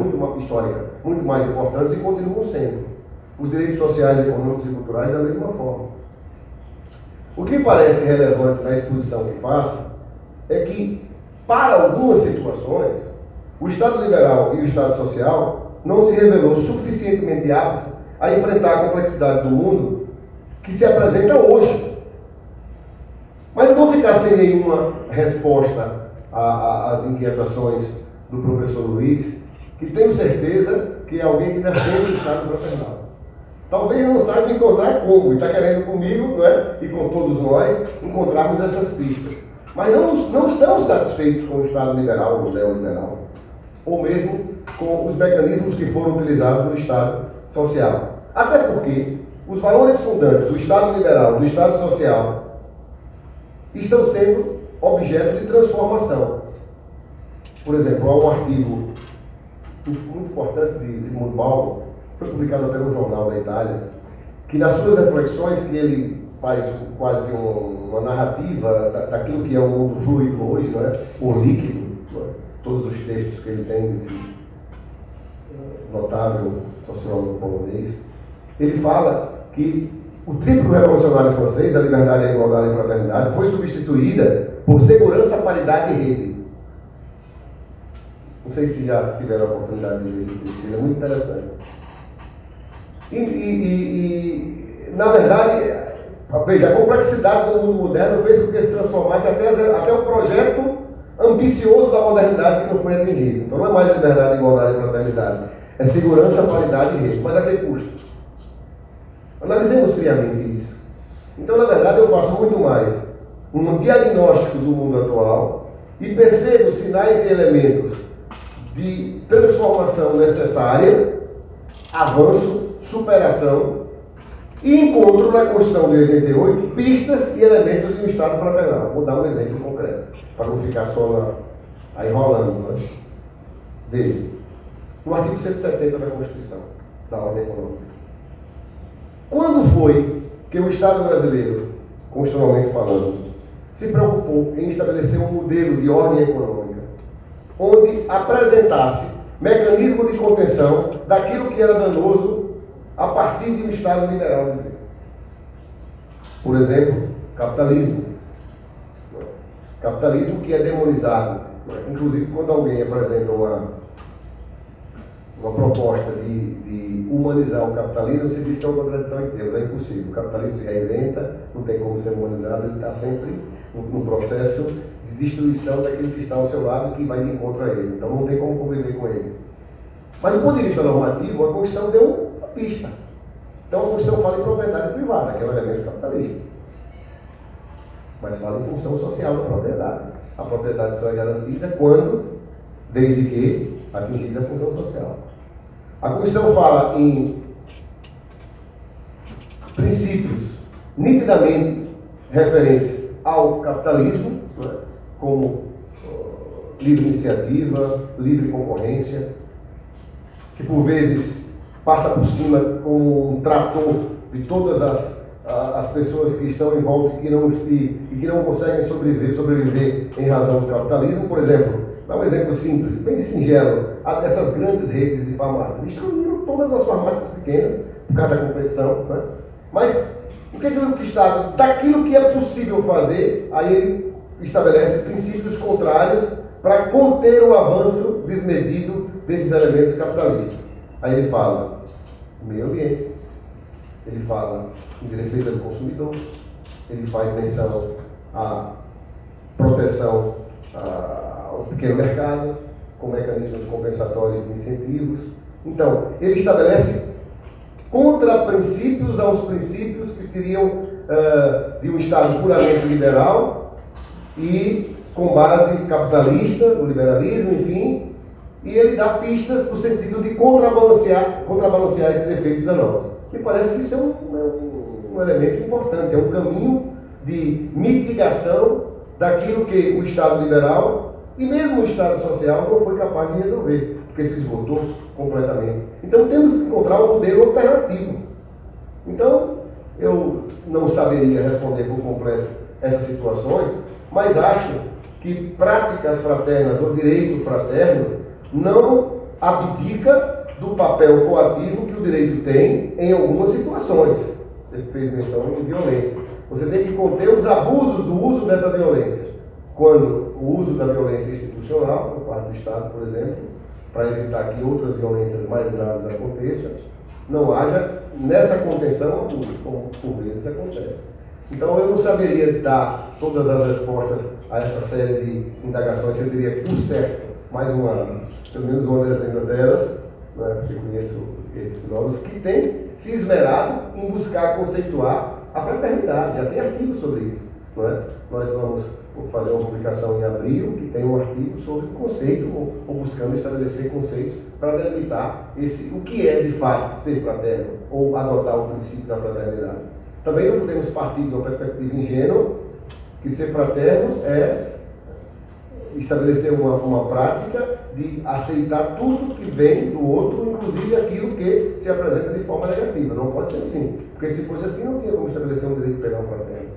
muito mais importantes e continuam sendo. Os direitos sociais, econômicos e culturais da mesma forma. O que me parece relevante na exposição que faço é que, para algumas situações, o Estado liberal e o Estado social não se revelou suficientemente apto a enfrentar a complexidade do mundo que se apresenta hoje. Mas não ficar sem nenhuma resposta às inquietações do professor Luiz, que tenho certeza que é alguém que defende o Estado fraternal. Talvez não saiba encontrar como, e está querendo comigo, não é? E com todos nós, encontrarmos essas pistas. Mas não estamos satisfeitos com o Estado liberal ou neoliberal, ou mesmo com os mecanismos que foram utilizados no Estado social. Até porque os valores fundantes do Estado liberal, do Estado social, estão sendo objeto de transformação. Por exemplo, há um artigo muito importante de Zygmunt Bauman, foi publicado até no jornal da Itália, que nas suas reflexões, que ele faz quase que uma narrativa daquilo que é o mundo fluido hoje, não é? O líquido, não é? Todos os textos que ele tem desse notável sociólogo polonês, ele fala que o tríplice revolucionário francês, a liberdade, a igualdade e a fraternidade, foi substituída por segurança, paridade e rede. Não sei se já tiveram a oportunidade de ver esse texto, ele é muito interessante. Na verdade, Veja, a complexidade do mundo moderno fez com que se transformasse até o projeto ambicioso da modernidade que não foi atingido. Então não é mais liberdade, igualdade e fraternidade. É segurança, qualidade e rede. Mas a que custo? Analisemos friamente isso. Então, na verdade, eu faço muito mais um diagnóstico do mundo atual e percebo sinais e elementos de transformação necessária, avanço, superação, e encontro na Constituição de 88 pistas e elementos de um Estado fraternal. Vou dar um exemplo concreto, para não ficar só enrolando. Né? Veja, no artigo 170 da Constituição, da Ordem Econômica. Quando foi que o Estado brasileiro, constitucionalmente falando, se preocupou em estabelecer um modelo de ordem econômica, onde apresentasse mecanismo de contenção daquilo que era danoso a partir de um Estado liberal de direito? Por exemplo, capitalismo. Capitalismo que é demonizado. Inclusive, quando alguém apresenta uma proposta de humanizar o capitalismo, se diz que é uma contradição em termos. É impossível. O capitalismo se reinventa, não tem como ser humanizado, ele está sempre no processo de destruição daquilo que está ao seu lado, que vai de encontro a ele. Então não tem como conviver com ele. Mas do ponto de vista normativo, a Constituição deu uma pista. Então a Constituição fala em propriedade privada, que é um elemento capitalista. Mas fala em função social da propriedade. A propriedade só é garantida desde que atingida a função social. A Constituição fala em princípios nitidamente referentes ao capitalismo, né, como livre iniciativa, livre concorrência, que por vezes passa por cima como um trator de todas as pessoas que estão em volta e que não conseguem sobreviver em razão do capitalismo. Por exemplo, dá um exemplo simples, bem singelo, essas grandes redes de farmácias destruíram todas as farmácias pequenas por causa da competição, né? Mas o que é que o Estado, daquilo que é possível fazer, aí ele estabelece princípios contrários para conter o avanço desmedido desses elementos capitalistas. Aí ele fala meio ambiente, ele fala em defesa do consumidor, ele faz menção à proteção ao pequeno mercado, com mecanismos compensatórios de incentivos. Então, ele estabelece contraprincípios aos princípios que seriam de um Estado puramente liberal e com base capitalista, no liberalismo, enfim, e ele dá pistas no sentido de contrabalancear esses efeitos danosos. Me parece que isso é um elemento importante, é um caminho de mitigação daquilo que o Estado liberal e mesmo o Estado social não foi capaz de resolver, porque se esgotou completamente. Então temos que encontrar um modelo alternativo. Então, eu não saberia responder por completo essas situações, mas acho que práticas fraternas ou direito fraterno não abdica do papel coativo que o direito tem em algumas situações. Você fez menção em violência. Você tem que conter os abusos do uso dessa violência. Quando o uso da violência institucional, por parte do Estado, por exemplo, para evitar que outras violências mais graves aconteçam, não haja nessa contenção abuso, como por vezes acontece. Então eu não saberia dar todas as respostas a essa série de indagações. Eu diria, por certo, pelo menos uma dezena delas, né, porque eu conheço esse filósofo que tem se esmerado em buscar conceituar a fraternidade. Já tem artigos sobre isso. Não é? Nós vamos fazer uma publicação em abril que tem um artigo sobre o conceito, ou buscando estabelecer conceitos para delimitar o que é de fato ser fraterno, ou adotar o princípio da fraternidade. Também não podemos partir de uma perspectiva ingênua que ser fraterno é estabelecer uma prática de aceitar tudo que vem do outro, inclusive aquilo que se apresenta de forma negativa. Não pode ser assim, porque se fosse assim não tinha como estabelecer um direito penal fraterno.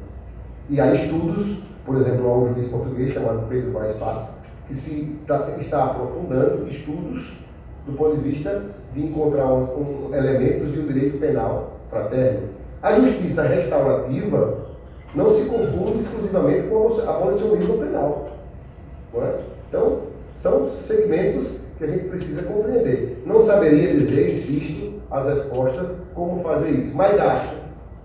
E há estudos, por exemplo, há um juiz português chamado Pedro Vaz Pato, que está aprofundando estudos do ponto de vista de encontrar elementos de um direito penal fraterno. A justiça restaurativa não se confunde exclusivamente com o abolicionismo penal. Não é? Então, são segmentos que a gente precisa compreender. Não saberia dizer, insisto, as respostas, como fazer isso, mas acho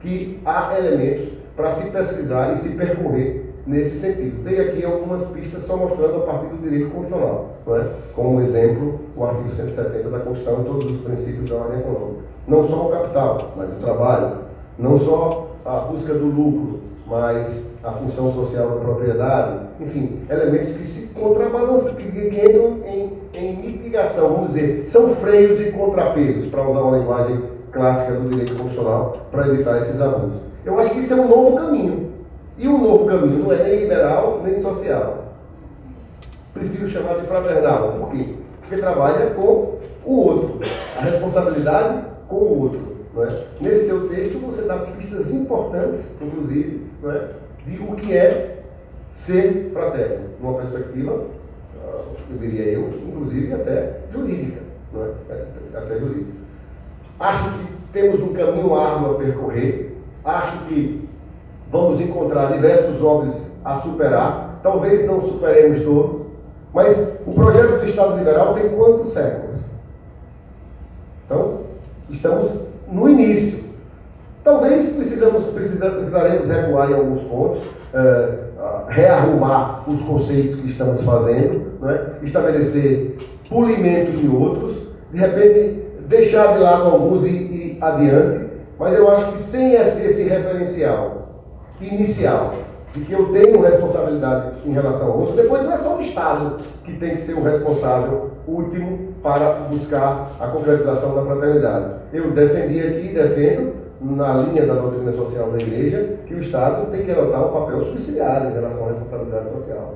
que há elementos para se pesquisar e se percorrer nesse sentido. Dei aqui algumas pistas só mostrando a partir do direito constitucional, não é? Como exemplo, o artigo 170 da Constituição e todos os princípios da ordem econômica. Não só o capital, mas o trabalho. Não só a busca do lucro, mas a função social da propriedade. Enfim, elementos que se contrabalançam, que entram em mitigação, vamos dizer, são freios e contrapesos, para usar uma linguagem clássica do direito constitucional, para evitar esses abusos. Eu acho que isso é um novo caminho. E um novo caminho não é nem liberal, nem social. Prefiro chamar de fraternal. Por quê? Porque trabalha com o outro. A responsabilidade com o outro. Não é? Nesse seu texto, você dá pistas importantes, inclusive, não é? De o que é ser fraterno. Numa perspectiva, eu diria eu, inclusive até jurídica. Não é? Até jurídica. Acho que temos um caminho árduo a percorrer. Acho que vamos encontrar diversos óbvios a superar. Talvez não superemos todos, mas o projeto do Estado Liberal tem quantos séculos? Então, estamos no início. Talvez precisaremos recuar em alguns pontos, rearrumar os conceitos que estamos fazendo, né? Estabelecer polimento em outros, de repente deixar de lado alguns e ir adiante, mas eu acho que sem esse referencial inicial, de que eu tenho responsabilidade em relação ao outro, depois não é só o Estado que tem que ser o responsável último para buscar a concretização da fraternidade. Eu defendi aqui e defendo, na linha da doutrina social da Igreja, que o Estado tem que adotar um papel subsidiário em relação à responsabilidade social.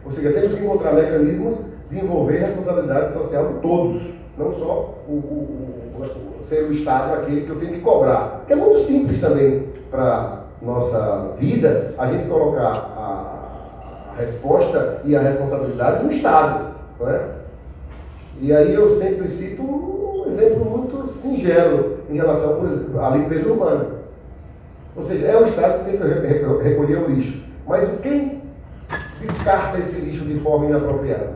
Ou seja, temos que encontrar mecanismos de envolver responsabilidade social de todos, não só ser o Estado aquele que eu tenho que cobrar. Que é muito simples também para nossa vida, a gente colocar a resposta e a responsabilidade no Estado, não é? E aí eu sempre cito um exemplo muito singelo em relação, por exemplo, à limpeza urbana. Ou seja, é o Estado que tem que recolher o lixo, mas quem descarta esse lixo de forma inapropriada?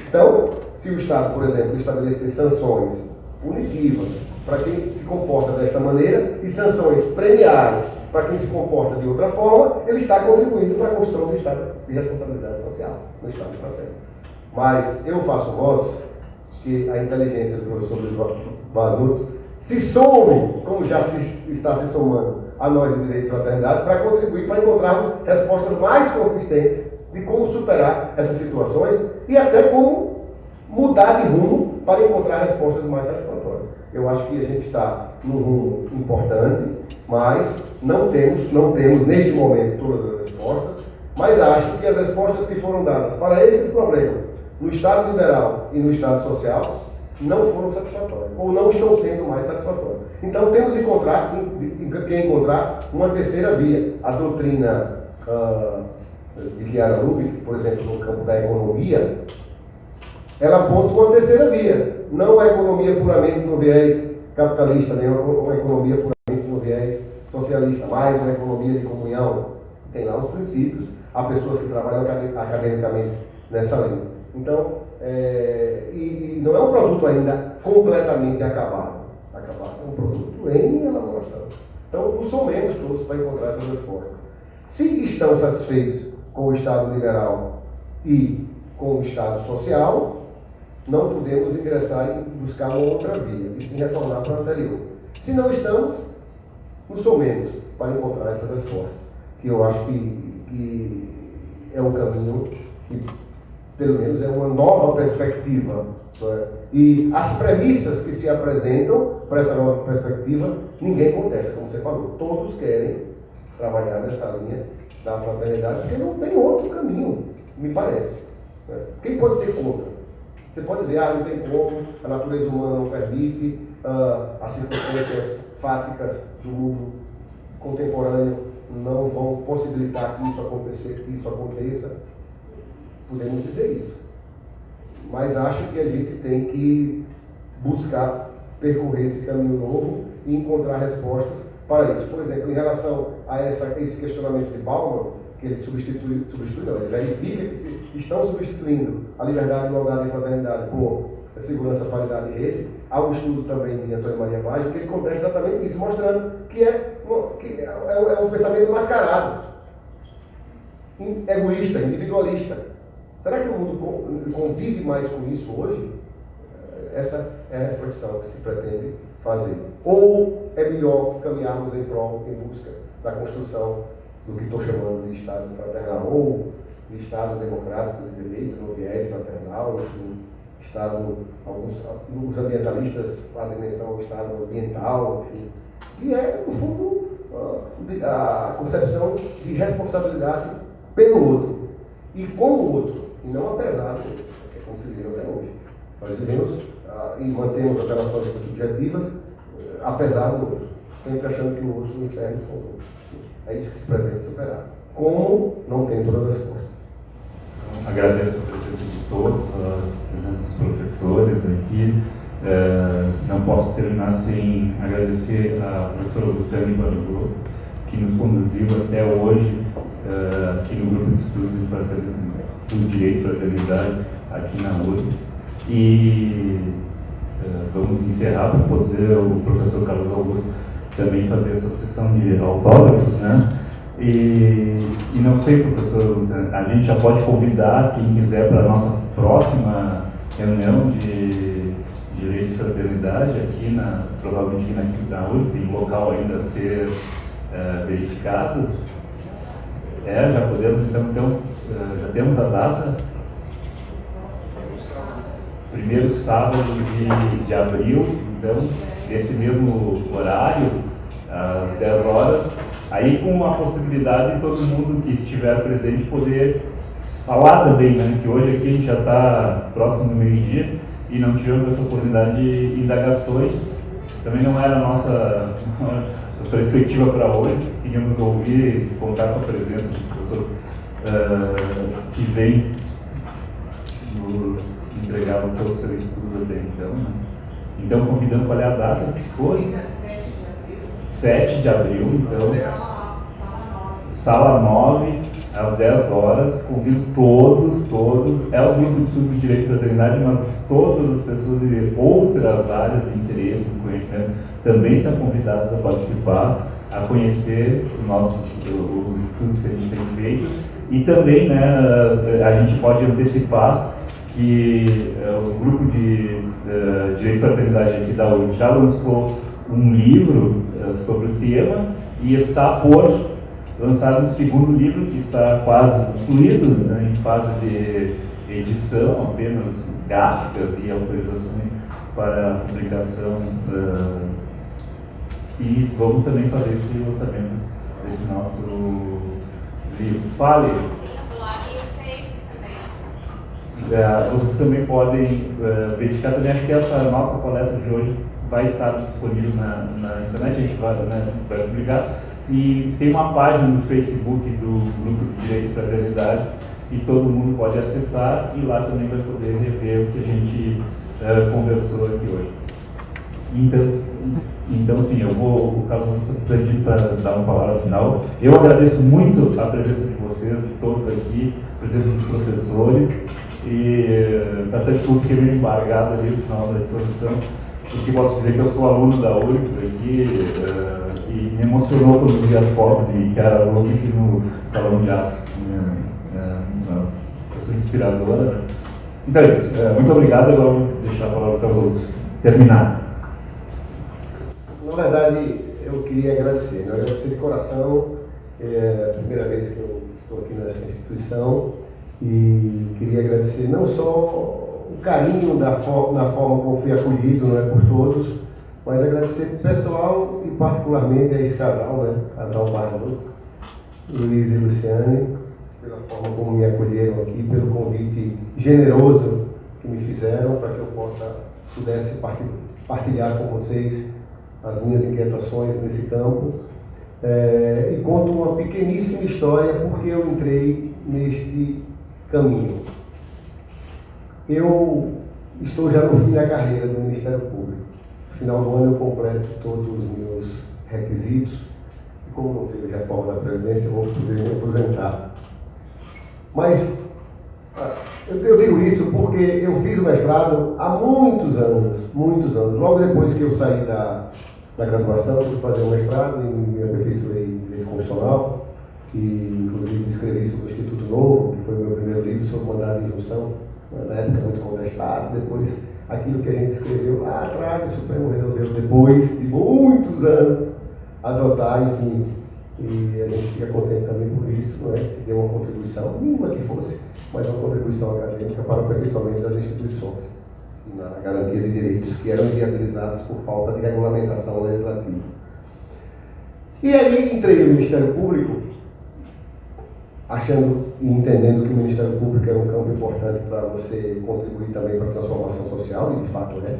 Então, se o Estado, por exemplo, estabelecer sanções punitivas para quem se comporta desta maneira e sanções premiais para quem se comporta de outra forma, ele está contribuindo para a construção do Estado de responsabilidade social, no Estado de fraterno. Mas eu faço votos que a inteligência do professor Luiz Bazuto se some, como já está se somando a nós de direito e fraternidade, para contribuir para encontrarmos respostas mais consistentes de como superar essas situações e até como mudar de rumo para encontrar respostas mais satisfatórias. Eu acho que a gente está num rumo importante, mas não temos neste momento todas as respostas, mas acho que as respostas que foram dadas para esses problemas no Estado liberal e no Estado social não foram satisfatórias, ou não estão sendo mais satisfatórias. Então temos que encontrar uma terceira via. A doutrina de Chiara Lubich, por exemplo, no campo da economia, ela aponta uma terceira via. Não a economia puramente no viés capitalista, nem uma economia puramente no viés socialista, mas uma economia de comunhão. Tem lá os princípios. Há pessoas que trabalham academicamente nessa linha. Então, e não é um produto ainda completamente acabado. É um produto em elaboração. Então, nos somemos todos para encontrar essas respostas. Se estão satisfeitos com o Estado liberal e com o Estado social, não podemos ingressar e buscar uma outra via, e sim retornar para o anterior. Se não estamos, nos somemos para encontrar essas respostas, que eu acho que é um caminho que, pelo menos, é uma nova perspectiva. E as premissas que se apresentam para essa nova perspectiva, ninguém contesta, como você falou. Todos querem trabalhar nessa linha da fraternidade, porque não tem outro caminho, me parece. Quem pode ser contra? Você pode dizer, não tem como, a natureza humana não permite, as circunstâncias fáticas do mundo contemporâneo não vão possibilitar que isso aconteça. Podemos dizer isso. Mas acho que a gente tem que buscar percorrer esse caminho novo e encontrar respostas para isso. Por exemplo, em relação a esse questionamento de Bauman, que ele substitui não, ele verifica que se estão substituindo a liberdade, igualdade e fraternidade por segurança, paridade e rede. Há um estudo também de Antônio Maria Maggi que ele contesta exatamente isso, mostrando que é é um pensamento mascarado, egoísta, individualista. Será que o mundo convive mais com isso hoje? Essa é a reflexão que se pretende fazer. Ou é melhor caminharmos em busca da construção do que estou chamando de Estado fraternal, ou de Estado democrático de direito, no viés fraternal, enfim, Estado, os ambientalistas fazem menção ao Estado ambiental, enfim, que é, no fundo, a concepção de responsabilidade pelo outro, e com o outro, e não apesar do outro, que é como se vive até hoje. Nós vivemos e mantemos as relações subjetivas, apesar do outro, sempre achando que o outro é o inferno e o outro. É isso que se pretende superar. Como não tem todas as forças. Agradeço a presença de todos, a presença dos professores aqui. Não posso terminar sem agradecer a professora Luciane Barzotto, que nos conduziu até hoje aqui no Grupo de Estudos do Direito e Fraternidade, aqui na URGS. E vamos encerrar para poder o professor Carlos Augusto também fazer essa sessão de autógrafos, né? E não sei, professor Luciano, a gente já pode convidar quem quiser para a nossa próxima reunião de Direito e Fraternidade, aqui provavelmente aqui na URGS, em local ainda a ser verificado. Já podemos, então já temos a data. Primeiro sábado de abril, então, nesse mesmo horário, às 10 horas, aí com a possibilidade de todo mundo que estiver presente poder falar também, né? Que hoje aqui a gente já está próximo do meio-dia e não tivemos essa oportunidade de indagações. Também não era a nossa perspectiva para hoje. Queríamos ouvir, contar com a presença do professor que vem nos entregar todo o seu estudo até então, né? Então, convidando qual é a data? Hoje? 7 de abril, então, sala 9, às 10 horas. Convido todos, é o grupo de estudo de Direito e Fraternidade, mas todas as pessoas de outras áreas de interesse, de conhecimento, também estão convidadas a participar, a conhecer os estudos que a gente tem feito. E também, né, a gente pode antecipar que o grupo de Direito e Fraternidade aqui da URGS já lançou um livro sobre o tema e está por lançar um segundo livro que está quase concluído, né, em fase de edição, apenas gráficas e autorizações para publicação. E vamos também fazer esse lançamento desse nosso livro. Fale! Vocês também podem verificar também, acho que essa nossa palestra de hoje vai estar disponível na internet, a gente vai publicar. E tem uma página no Facebook do Grupo de Direito e Fraternidade que todo mundo pode acessar e lá também vai poder rever o que a gente conversou aqui hoje. Então sim, o Carlos Augusto pediu para dar uma palavra final. Eu agradeço muito a presença de vocês, de todos aqui, a presença dos professores. E peço desculpa, fiquei meio embargado ali no final da exposição, porque posso dizer que eu sou aluno da URGS aqui e me emocionou quando vi a foto de que era aluno aqui no Salão de Atos. Eu sou inspiradora, né? Então é isso, muito obrigado. Eu vou deixar a palavra para vocês terminar. Na verdade, eu queria agradecer, agradecer de coração. É a primeira vez que eu estou aqui nessa instituição. E queria agradecer não só o carinho na forma como fui acolhido, não é, por todos, mas agradecer pessoal e particularmente a esse casal, né, casal Barzotto, Luiz e Luciane, pela forma como me acolheram aqui, pelo convite generoso que me fizeram para que eu pudesse partilhar com vocês as minhas inquietações nesse campo. E conto uma pequeníssima história porque eu entrei neste caminho. Eu estou já no fim da carreira do Ministério Público. No final do ano eu completo todos os meus requisitos. E como não teve reforma da Previdência, eu vou poder me aposentar. Mas eu digo isso porque eu fiz o mestrado há muitos anos. Logo depois que eu saí da na graduação, fui fazer um mestrado e me aperfeiçoei em direito constitucional, e inclusive escrevi sobre o Instituto Novo, que foi o meu primeiro livro sobre mandado de injunção, na época muito contestado. Depois, aquilo que a gente escreveu lá atrás, o Supremo resolveu, depois de muitos anos, adotar, enfim, e a gente fica contente também por isso, não é? Que deu uma contribuição, mínima que fosse, mas uma contribuição acadêmica para o aperfeiçoamento das instituições e na garantia de direitos que eram inviabilizados por falta de regulamentação legislativa. E aí entrei no Ministério Público, achando e entendendo que o Ministério Público era um campo importante para você contribuir também para a transformação social, e de fato é.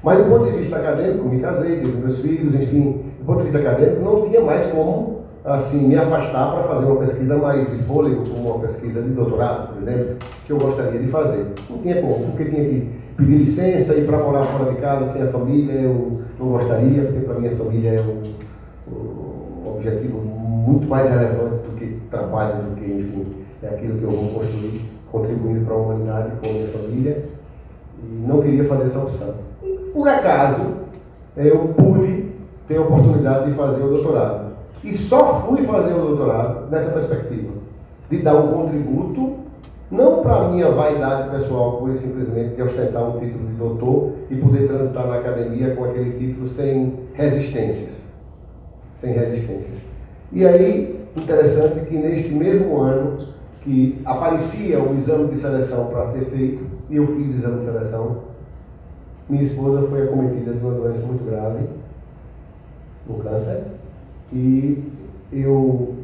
Mas do ponto de vista acadêmico, me casei, tive meus filhos, enfim, do ponto de vista acadêmico, não tinha mais como assim, me afastar para fazer uma pesquisa mais de fôlego, como uma pesquisa de doutorado, por exemplo, que eu gostaria de fazer. Não tinha como, porque tinha que pedir licença, ir para morar fora de casa sem a família, eu não gostaria, porque para minha família é um objetivo muito mais relevante do que trabalho, do que, enfim, é aquilo que eu vou construir, contribuindo para a humanidade com a minha família, e não queria fazer essa opção. Por acaso, eu pude ter a oportunidade de fazer o doutorado. E só fui fazer o doutorado nessa perspectiva, de dar um contributo, não para a minha vaidade pessoal, por simplesmente de ostentar um título de doutor e poder transitar na academia com aquele título sem resistências. Sem resistências. E aí, interessante que neste mesmo ano que aparecia o exame de seleção para ser feito, e eu fiz o exame de seleção, minha esposa foi acometida de uma doença muito grave, um câncer, e eu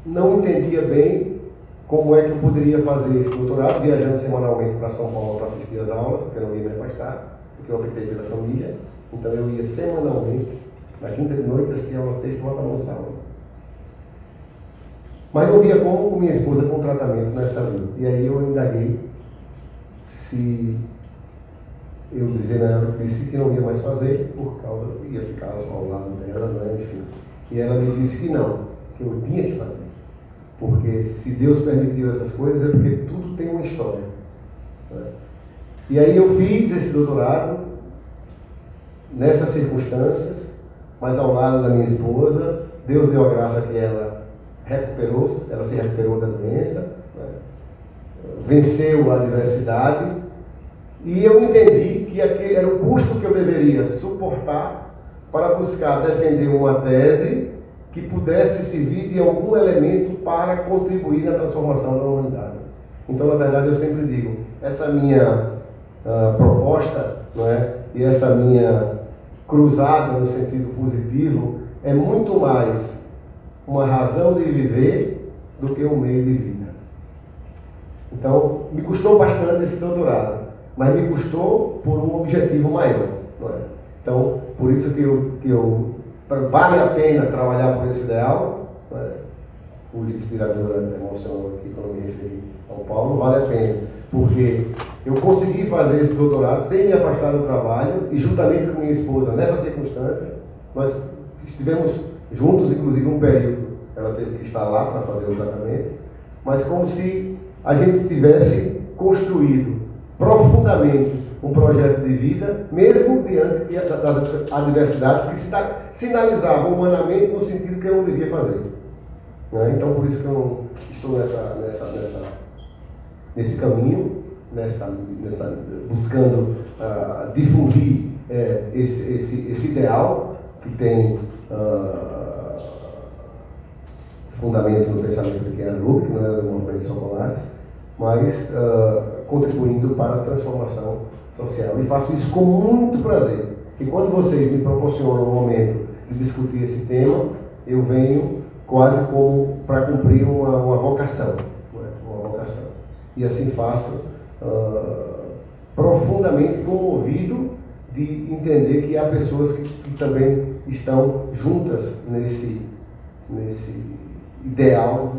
não entendia bem como é que eu poderia fazer esse doutorado, viajando semanalmente para São Paulo para assistir às aulas, porque eu não ia me afastar, porque eu optei pela família, então eu ia semanalmente, na quinta de noite, assistir a aula sexta e voltava no sábado. Mas não via como minha esposa com tratamento nessa linha. E aí eu indaguei se eu disse que não ia mais fazer, por causa, ia ficar ao lado dela, né? Enfim. E ela me disse que não, que eu tinha que fazer. Porque se Deus permitiu essas coisas, é porque tudo tem uma história. Né? E aí eu fiz esse doutorado, nessas circunstâncias, mas ao lado da minha esposa. Deus deu a graça que ela se recuperou da doença, né? Venceu a adversidade, e eu entendi que aquele era o custo que eu deveria suportar para buscar defender uma tese que pudesse servir de algum elemento para contribuir na transformação da humanidade. Então, na verdade, eu sempre digo, essa minha proposta, não é? E essa minha cruzada no sentido positivo é muito mais uma razão de viver do que um meio de vida. Então, me custou bastante esse doutorado, mas me custou por um objetivo maior. Não é? Então, por isso que vale a pena trabalhar por esse ideal, não é? Cuja inspiradora demonstrou aqui quando me referi ao Paulo, vale a pena, porque eu consegui fazer esse doutorado sem me afastar do trabalho, e juntamente com minha esposa, nessa circunstância, nós estivemos juntos, inclusive um período, ela teve que estar lá para fazer o tratamento, mas como se a gente tivesse construído profundamente um projeto de vida, mesmo diante das adversidades que sinalizavam humanamente no sentido que eu não devia fazer. Né? Então, por isso que eu estou nesse caminho, buscando difundir esse ideal que tem fundamento no pensamento de Keanu Lubitsch, que não é do movimento São Polares, mas contribuindo para a transformação social. E faço isso com muito prazer. E quando vocês me proporcionam um momento de discutir esse tema, eu venho quase como para cumprir uma vocação. Uma vocação. E assim faço, profundamente comovido de entender que há pessoas que também estão juntas nesse ideal,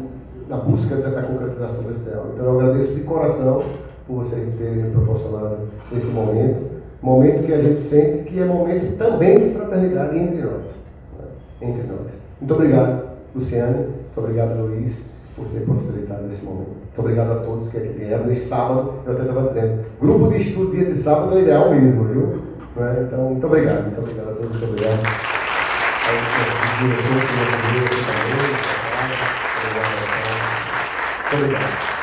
na busca da concretização desse ideal. Então eu agradeço de coração por vocês terem me proporcionado esse momento que a gente sente que é momento também de fraternidade entre nós. Entre nós. Muito obrigado, Luciane, muito obrigado, Luiz, por ter possibilitado esse momento. Muito obrigado a todos que aqui vieram. Neste sábado, eu até estava dizendo, grupo de estudo dia de sábado é ideal mesmo, viu? Né? Então, muito obrigado a todos, muito obrigado. Muito obrigado.